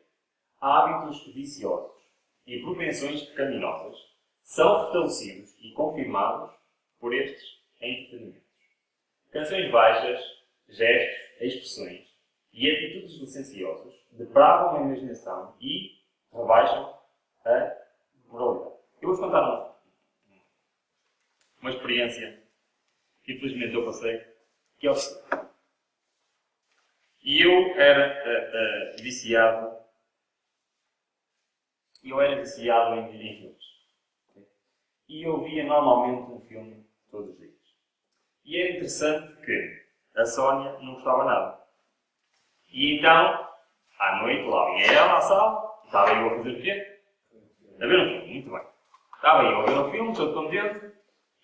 Hábitos viciosos e propensões pecaminosas são fortalecidos e confirmados por estes entretenimentos. Canções baixas, gestos, expressões e atitudes licenciosas depravam a imaginação e rebaixam a moralidade. Eu vou-vos contar uma experiência que infelizmente eu passei, que é o seguinte. E eu era viciado em filmes. E eu via normalmente um filme todos os dias. E era interessante que a Sónia não gostava nada. E então, à noite, lá vinha ela à sala, estava eu a fazer o quê? A ver um filme, muito bem. Estava eu a ver um filme, todo contente,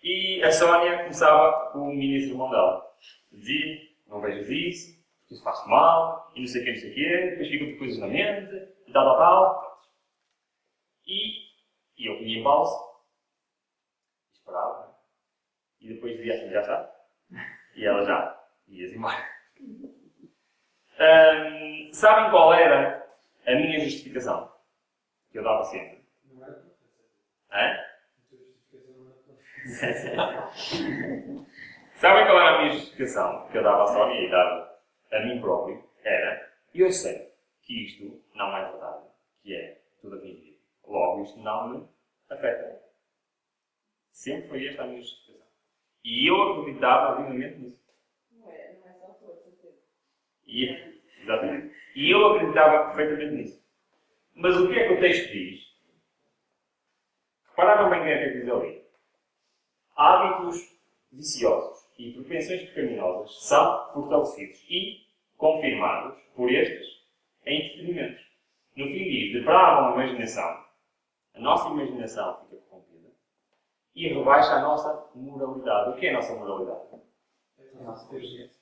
e a Sónia começava com o mini sermão dela. Dizia, não vejas isso, porque isso faz-te mal, e não sei o quê, depois ficam coisas na mente, e tal. E eu punha em pausa, esperava, e depois dizia assim, já está? E ela já ia-se embora. Sabem qual era a minha justificação? Que eu dava sempre. Não era Hã? justificação, não era Sabem qual era a minha justificação que eu dava à Sónia e dava a mim próprio? Era, eu sei que isto não é verdade, que é tudo a fingir. Logo, isto não me afeta. Sempre foi esta a minha justificação. E eu acreditava vivamente nisso. Não é só a tua, certeza. Exatamente. E eu acreditava perfeitamente nisso. Mas o que é que o texto diz? Repararam bem o que é que diz ali. Hábitos viciosos e propensões pecaminosas são fortalecidos e confirmados por estes entretenimentos. No fim diz, depravam a imaginação. A nossa imaginação fica corrompida e rebaixa a nossa moralidade. O que é a nossa moralidade? a nossa inteligência.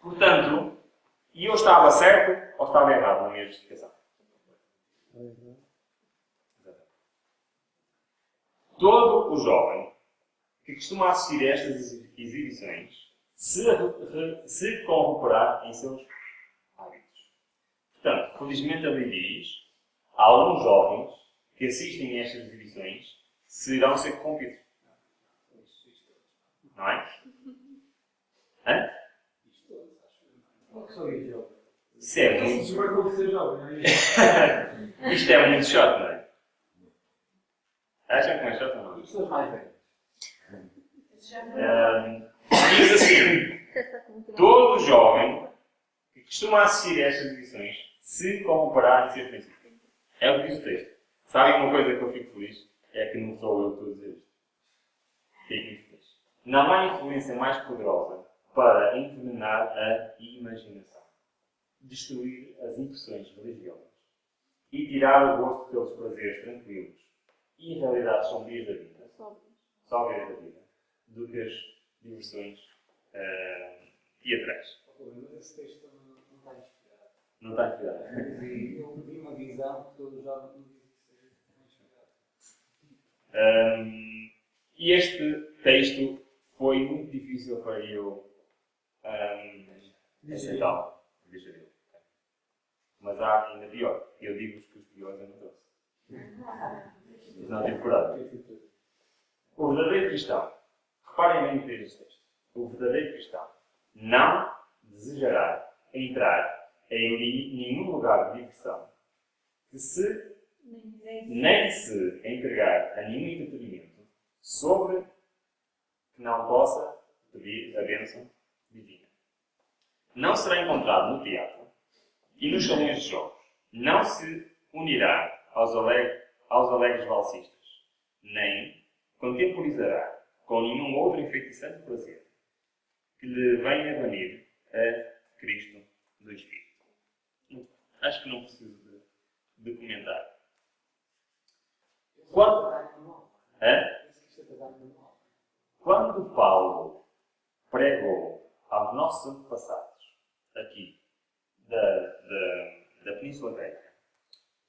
Portanto, e eu estava certo ou estava errado na minha justificação? Todo o jovem que costuma assistir a estas exibições se corromperá em seus hábitos. Portanto, felizmente ali diz, alguns jovens que assistem a estas exibições serão ser corrompidos. Não é? Hã? Qual que sou eu, jovem? Isso é muito... Isso marcou de ser jovem, não é? Isto é muito chato, não é? Acham que não é chato ou não? As pessoas mais velhas. Diz assim, todo jovem que costuma assistir a estas edições se corromperá em seus princípios. É o que diz o texto. Sabem uma coisa que eu fico feliz? É que não sou eu que estou a dizer isto. Fico muito feliz. Não há influência mais poderosa para envenenar a imaginação, destruir as impressões religiosas e tirar o gosto pelos prazeres tranquilos e realidades sombrias da vida, sóbrias da vida, do que as diversões teatrais. O problema desse texto não está inspirado. Não está inspirado. Eu vi uma visão que todo jovem não diz que seja inspirado. E este texto foi muito difícil para eu aceitar. Digerir. Mas há ainda pior. Eu digo-vos que os piores eu não trouxe. Mas não tive coragem. O verdadeiro cristão, reparem bem o que diz este texto. O verdadeiro cristão não desejará entrar em nenhum lugar de diversão que nem se entregar a nenhum entretenimento sobre que não possa pedir a bênção divina. Não será encontrado no teatro e nos salões de jogos. Não se unirá aos alegres valsistas, nem contemporizará com nenhum outro enfeitiçante prazer que lhe venha banir a Cristo do Espírito. Acho que não preciso de comentar. Quando Paulo pregou aos nossos antepassados aqui da Península Ibérica,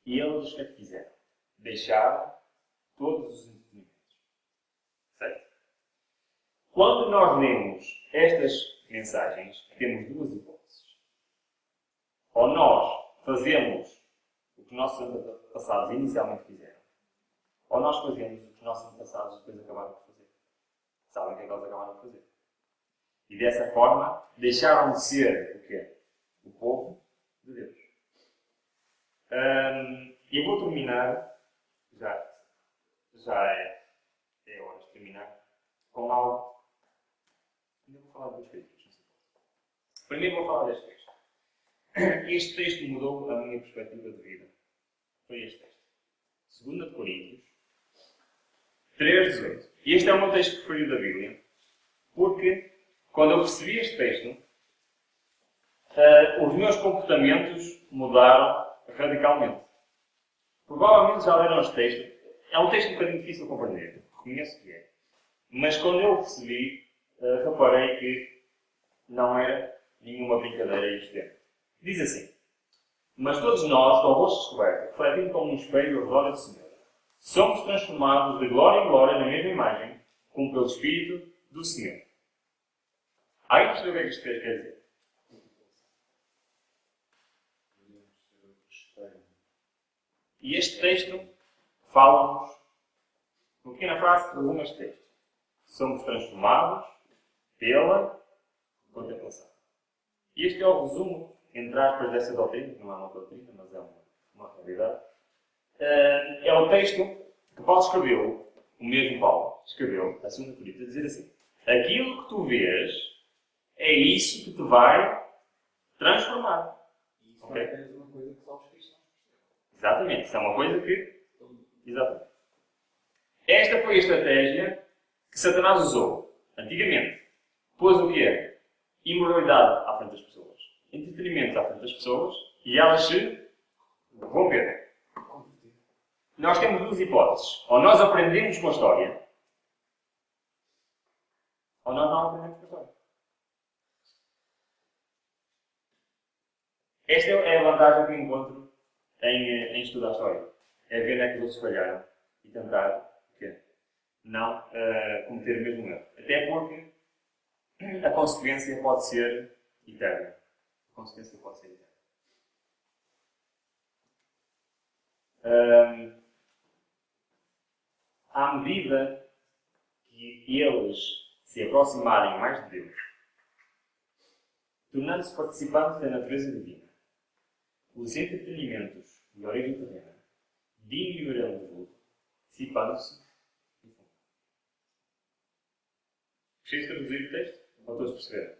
e eles o que fizeram? Deixaram todos os entretenimentos. Certo? Quando nós lemos estas mensagens, temos duas hipóteses. Ou nós fazemos o que nossos antepassados inicialmente fizeram, ou nós fazemos o que os nossos antepassados depois acabaram de fazer. Sabem o que é que eles acabaram de fazer? E dessa forma, deixaram de ser o quê? O povo de Deus. Eu vou terminar, já é hora de terminar, com algo. Ainda vou falar de duas coisas. Primeiro vou falar deste texto. Este texto mudou a minha perspectiva de vida. Foi este texto. 2 de Coríntios 3:18. Este é o meu texto preferido da Bíblia, porque quando eu percebi este texto, os meus comportamentos mudaram radicalmente. Provavelmente já leram este texto. É um texto um bocadinho difícil de compreender. Reconheço que é. Mas quando eu percebi, reparei que não era nenhuma brincadeira isto. Diz assim: mas todos nós, com o rosto descoberto, refletindo como um espelho a glória do Senhor, somos transformados de glória em glória na mesma imagem, como pelo Espírito do Senhor. Aí percebeu o que é que isto quer dizer? E este texto fala-nos, uma pequena frase que resume este texto. Somos transformados pela contemplação. E este é o resumo, entre aspas, dessa doutrina, que não é uma doutrina, mas é uma realidade. É o texto que Paulo escreveu, o mesmo Paulo escreveu, a 2 Coríntios, a dizer assim: aquilo que tu vês é isso que te vai transformar. E isso Ok? é apenas uma coisa que só os cristãos percebem. Exatamente. Isso é uma coisa que... Exatamente. Esta foi a estratégia que Satanás usou antigamente. Pôs o que é? Imoralidade à frente das pessoas. Entretenimento à frente das pessoas. E elas se corromperam. Nós temos duas hipóteses. Ou nós aprendemos com a história, ou nós não aprendemos com a história. Esta é a vantagem que eu encontro em estudar a história. É ver onde é que os outros falharam e tentar não cometer o mesmo erro. Até porque a consequência pode ser eterna. A consequência pode ser eterna. À medida que eles se aproximarem mais de Deus, tornando-se participantes da natureza divina, os entretenimentos de origem terrena diminuirão de vulto, dissipando-se no fundo. Preciso traduzir o texto? Ou todos perceberam?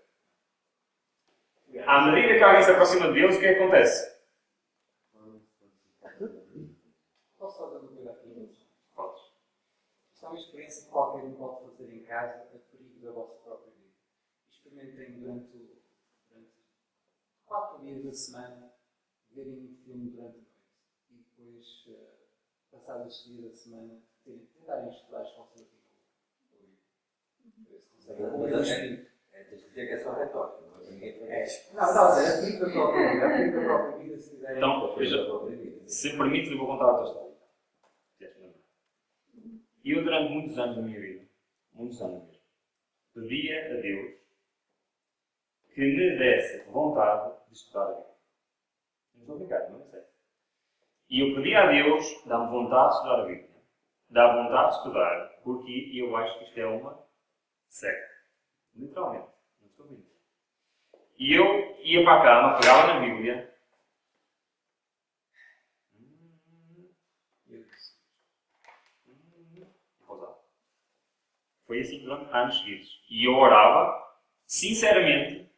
À medida que alguém se aproxima de Deus, o que é que acontece? Posso só dar uma coisa aqui? Podes. Isto é uma experiência que qualquer um pode fazer em casa, a perigo da vossa própria vida. Experimentem durante 4 dias da semana verem um filme durante a noite e depois, passados estes dias da semana, tentarem estudar as calças aqui com o livro. Ver se conseguem correr o espírito. Tens que dizer que é só retórica, não é? Ninguém conhece. Não, é perigo da própria vida. É perigo da própria vida se quiserem. Então, veja, se permites, eu vou contar outra história. Eu, durante muitos anos da minha vida, muitos anos mesmo, pedia a Deus que me desse vontade de estudar a Bíblia. Não estou a brincar, não é sério. E eu pedia a Deus, dá-me vontade de estudar a Bíblia. Dá vontade de estudar, porque eu acho que isto é uma seca. Literalmente. Não estou a brincar. E eu ia para a cama, pegava na Bíblia. Foi assim durante anos seguidos. E eu orava, sinceramente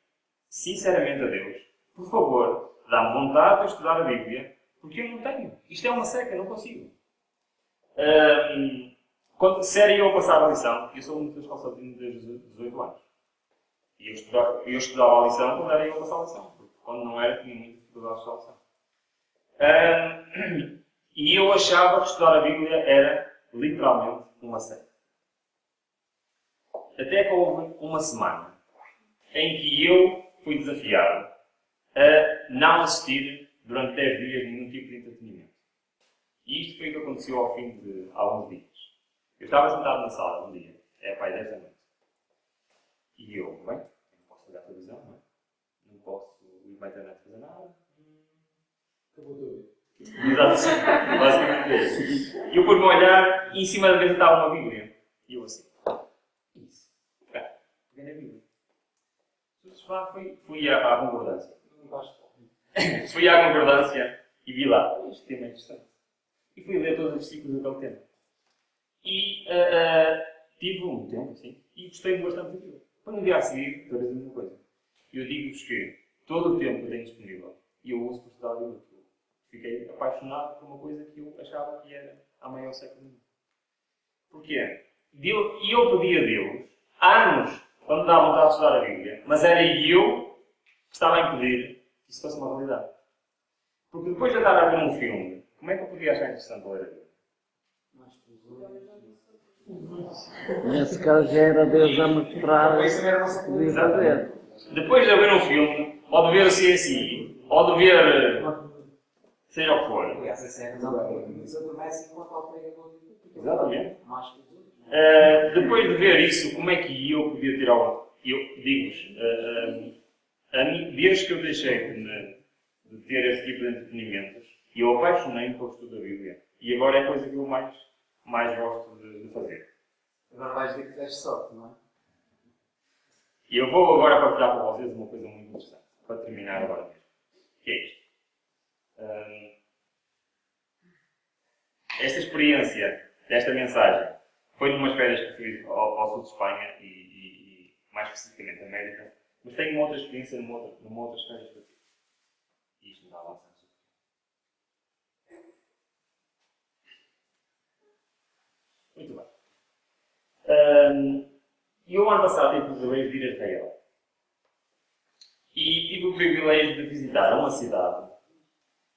a Deus, por favor, dá-me vontade de estudar a Bíblia, porque eu não tenho. Isto é uma seca, eu não consigo. Se era eu a passar a lição, eu sou um dos calçadinhos desde os 18 anos. E eu estudava a lição quando era eu a passar a lição, porque quando não era, tinha muita dificuldade de estudar a lição. E eu achava que estudar a Bíblia era literalmente uma seca. Até que houve uma semana em que eu fui desafiado a não assistir durante 10 dias a nenhum tipo de entretenimento. E isto foi o que aconteceu ao fim de alguns dias. Eu estava sentado na sala um dia, para 10 da noite, E eu, bem, não posso ligar a televisão, não é? Não posso ir para a internet fazer nada. Acabou tudo. Exato, basicamente é isso. E eu pus-me a olhar e em cima da mesa estava uma Bíblia. E eu assim, isso. Peguei na Bíblia. Fui à concordância. Fui à concordância e vi lá, este tema é interessante. E fui ler todos os versículos daquele tema. E tive um tempo, assim, e gostei bastante daquilo. Quando no dia a seguir, talvez a mesma coisa. Eu digo-vos que todo o tempo que tenho disponível, e eu uso por estudar a Bíblia. Fiquei apaixonado por uma coisa que eu achava que era a maior século do mundo. Porquê? E eu pedi a Deus, há anos, quando dava vontade de estudar a Bíblia, mas era eu que estava a impedir que isso fosse uma realidade. Porque depois de eu estar a ver um filme, como é que eu podia achar interessante ler a Bíblia? Nesse caso já era Deus a mostrar o que podia fazer. Depois de ver um filme, ou de ver o CSI, ou de ver seja o que for. Aliás, essa é a razão porque ele adormece enquanto o pregador diz. Exatamente. Mais que os outros. Depois de ver isso, como é que eu podia tirar o... Eu digo-vos, desde que eu deixei de ter esse tipo de entretenimentos, eu apaixonei-me pelo estudo da Bíblia. E agora é a coisa que eu mais gosto de fazer. Agora vais dizer que tiveste sorte, não é? E eu vou agora partilhar com vocês uma coisa muito interessante, para terminar agora mesmo. Que é isto. Esta experiência, desta mensagem, foi numas férias que fui ao sul de Espanha e mais especificamente América, mas tenho uma outra experiência numa outra férias que eu tive. E isto me dá avançar. Muito bem. E eu ano passado tive o privilégio de ir a Israel. E tive o privilégio de visitar uma cidade,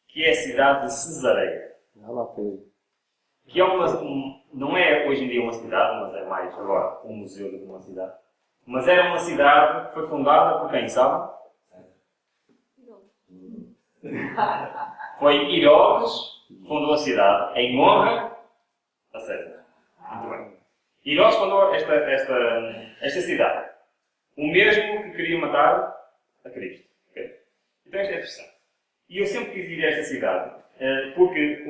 que é a cidade de Cesareia. Ela fez. Que é não é hoje em dia uma cidade, mas é mais agora um museu do que uma cidade. Mas era uma cidade que foi fundada por quem, sabe? Foi Herodes que fundou a cidade em honra a César. Muito bem. Herodes fundou esta cidade. O mesmo que queria matar a Cristo. Okay? Então isto é interessante. E eu sempre quis ir a esta cidade, porque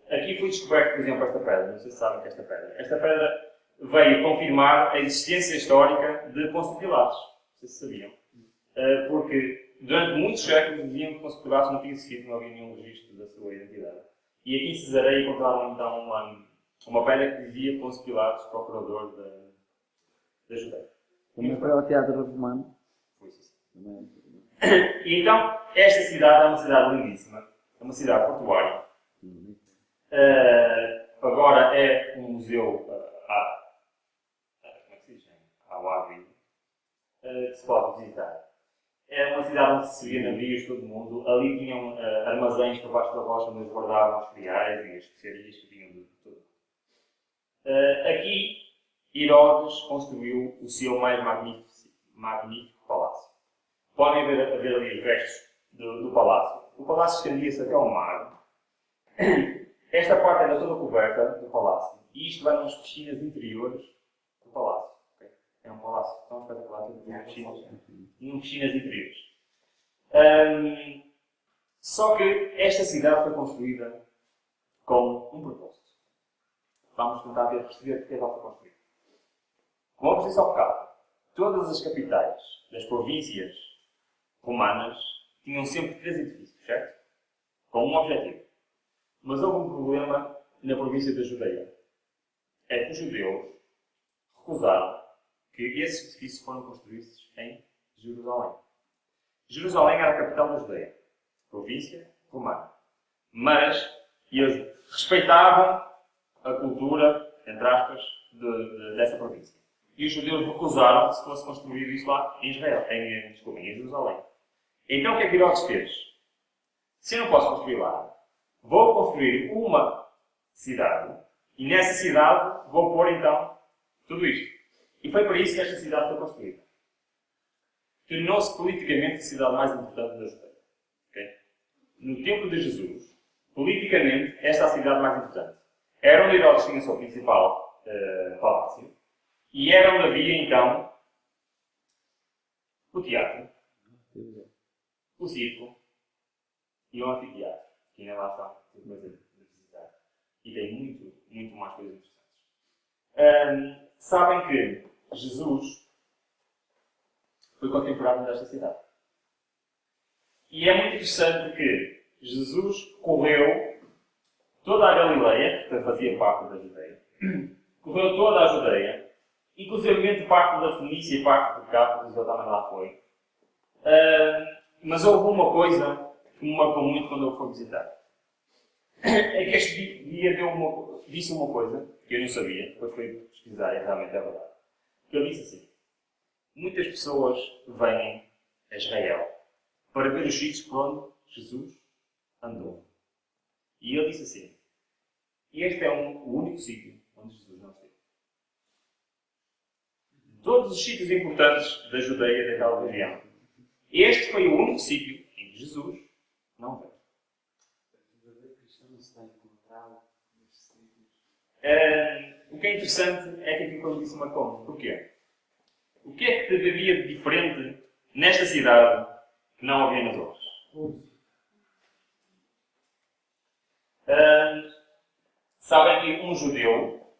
aqui foi descoberto, por exemplo, esta pedra. Não sei se sabem que esta pedra. Esta pedra veio confirmar a existência histórica de Pôncio Pilatos. Não sei se sabiam. Porque durante muitos séculos diziam que Pôncio Pilatos não tinha existido, não havia nenhum registro da sua identidade. E aqui em Cesareia encontraram então uma pedra que dizia Pôncio Pilatos, procurador da Judeia. Também foi ao Teatro Romano. Foi isso. Também. E então, esta cidade é uma cidade lindíssima. É uma cidade portuária. Agora é um museu como é que se diz? Ao ar livre. Que se pode visitar. É uma cidade onde se via navios, todo mundo. Ali tinham armazéns por baixo da rocha onde eles guardavam os cereais e as especiarias que tinham de tudo. Aqui, Herodes construiu o seu mais magnífico palácio. Podem ver ali os restos do palácio. O palácio estendia-se até ao mar. Esta parte era toda coberta do palácio. E isto vai nas piscinas interiores do palácio. Okay? É um palácio tão espetacular que tem piscinas interiores. Só que esta cidade foi construída com um propósito. Vamos tentar perceber porque ela foi construída. Como eu disse ao bocado, todas as capitais das províncias romanas tinham sempre 3 edifícios, certo? Com um objetivo. Mas houve um problema na província da Judeia. É que os judeus recusaram que esses edifícios foram construídos em Jerusalém. Jerusalém era a capital da Judeia. Província romana. Mas eles respeitavam a cultura, entre aspas, dessa província. E os judeus recusaram que se fosse construído isso lá em Israel, em Jerusalém. Então o que é que Herodes fez? Se eu não posso construir lá, vou construir uma cidade e nessa cidade vou pôr então tudo isto. E foi por isso que esta cidade foi construída. Tornou-se politicamente a cidade mais importante da Judeia. Okay? No tempo de Jesus, politicamente, esta é a cidade mais importante. Era onde Herodes tinha o seu principal palácio e era onde havia então o teatro, o circo e o anfiteatro, que ainda lá estão, tem coisa de visitar. E tem muito mais coisas interessantes. Sabem que Jesus foi contemporâneo desta cidade. E é muito interessante que Jesus correu toda a Galileia, que fazia parte da Judeia, correu toda a Judeia, inclusive parte da Fenícia e parte do Cápio, que ele também lá foi. Mas houve uma coisa que me marcou muito quando eu fui visitar. É que este dia disse uma coisa que eu não sabia, depois fui pesquisar e realmente é verdade. Que ele disse assim: muitas pessoas vêm a Israel para ver os sítios por onde Jesus andou. E ele disse assim: este é o único sítio onde Jesus não esteve. Todos os sítios importantes da Judeia, daquela região, este foi o único sítio em que Jesus não veio. O verdadeiro cristão não se vai encontrar nestes sítios. O que é interessante é que aquilo que ele disse marcou-me. Porquê? O que é que havia de diferente nesta cidade que não havia nas outras? Sabem que um judeu,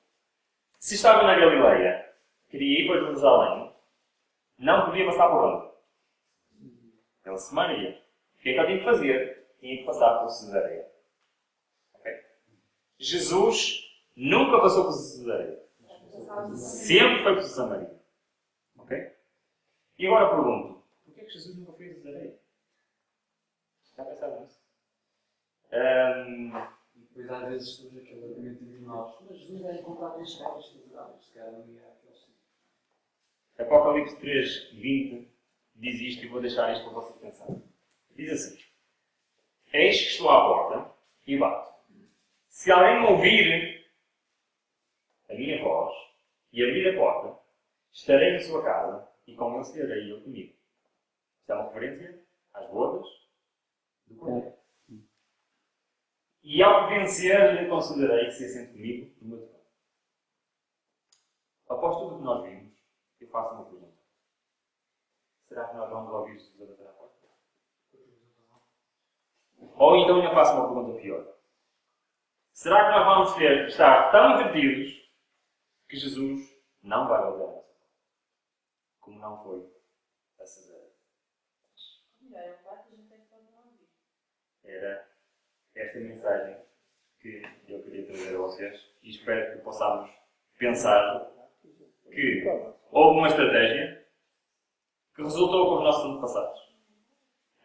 se estava na Galileia, queria ir para Jerusalém, não podia passar por onde? Pela Samaria. O que é que ele tinha que fazer? Tinha que passar por Cesareia. Okay? Jesus nunca passou por Cesareia. Sempre foi por Samaria. Ok? E agora pergunto, porquê é que Jesus nunca foi a Cesareia? Já pensaram nisso? E depois às vezes surge aquele argumento entre nós: mas Jesus vai encontrar três caras, se calhar não ia àquele sítio. Apocalipse 3, 20 diz isto e vou deixar isto para vocês pensarem. Diz assim: eis que estou à porta e bato. Se alguém me ouvir a minha voz e abrir a porta, estarei na sua casa e com ele serei eu comigo. Isto é uma referência às bodas do Cordeiro. E ao vencer, lhe considerei que se assente comigo no meu trono. Após tudo o que nós vimos, eu faço uma pergunta. Será que nós vamos ouvir Jesus a bater à porta? Ou então eu faço uma pergunta pior. Será que nós vamos estar tão entretidos que Jesus não vai bater à nossa porta? Como não foi a Cesareia. Era esta mensagem que eu queria trazer a vocês e espero que possamos pensar que houve uma estratégia que resultou com os nossos antepassados.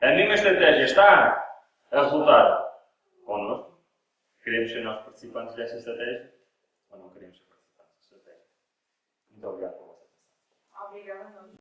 A mesma estratégia está a resultar connosco. Queremos ser nós participantes desta estratégia ou não queremos ser participantes desta estratégia? Muito obrigado por vossa atenção. Obrigada,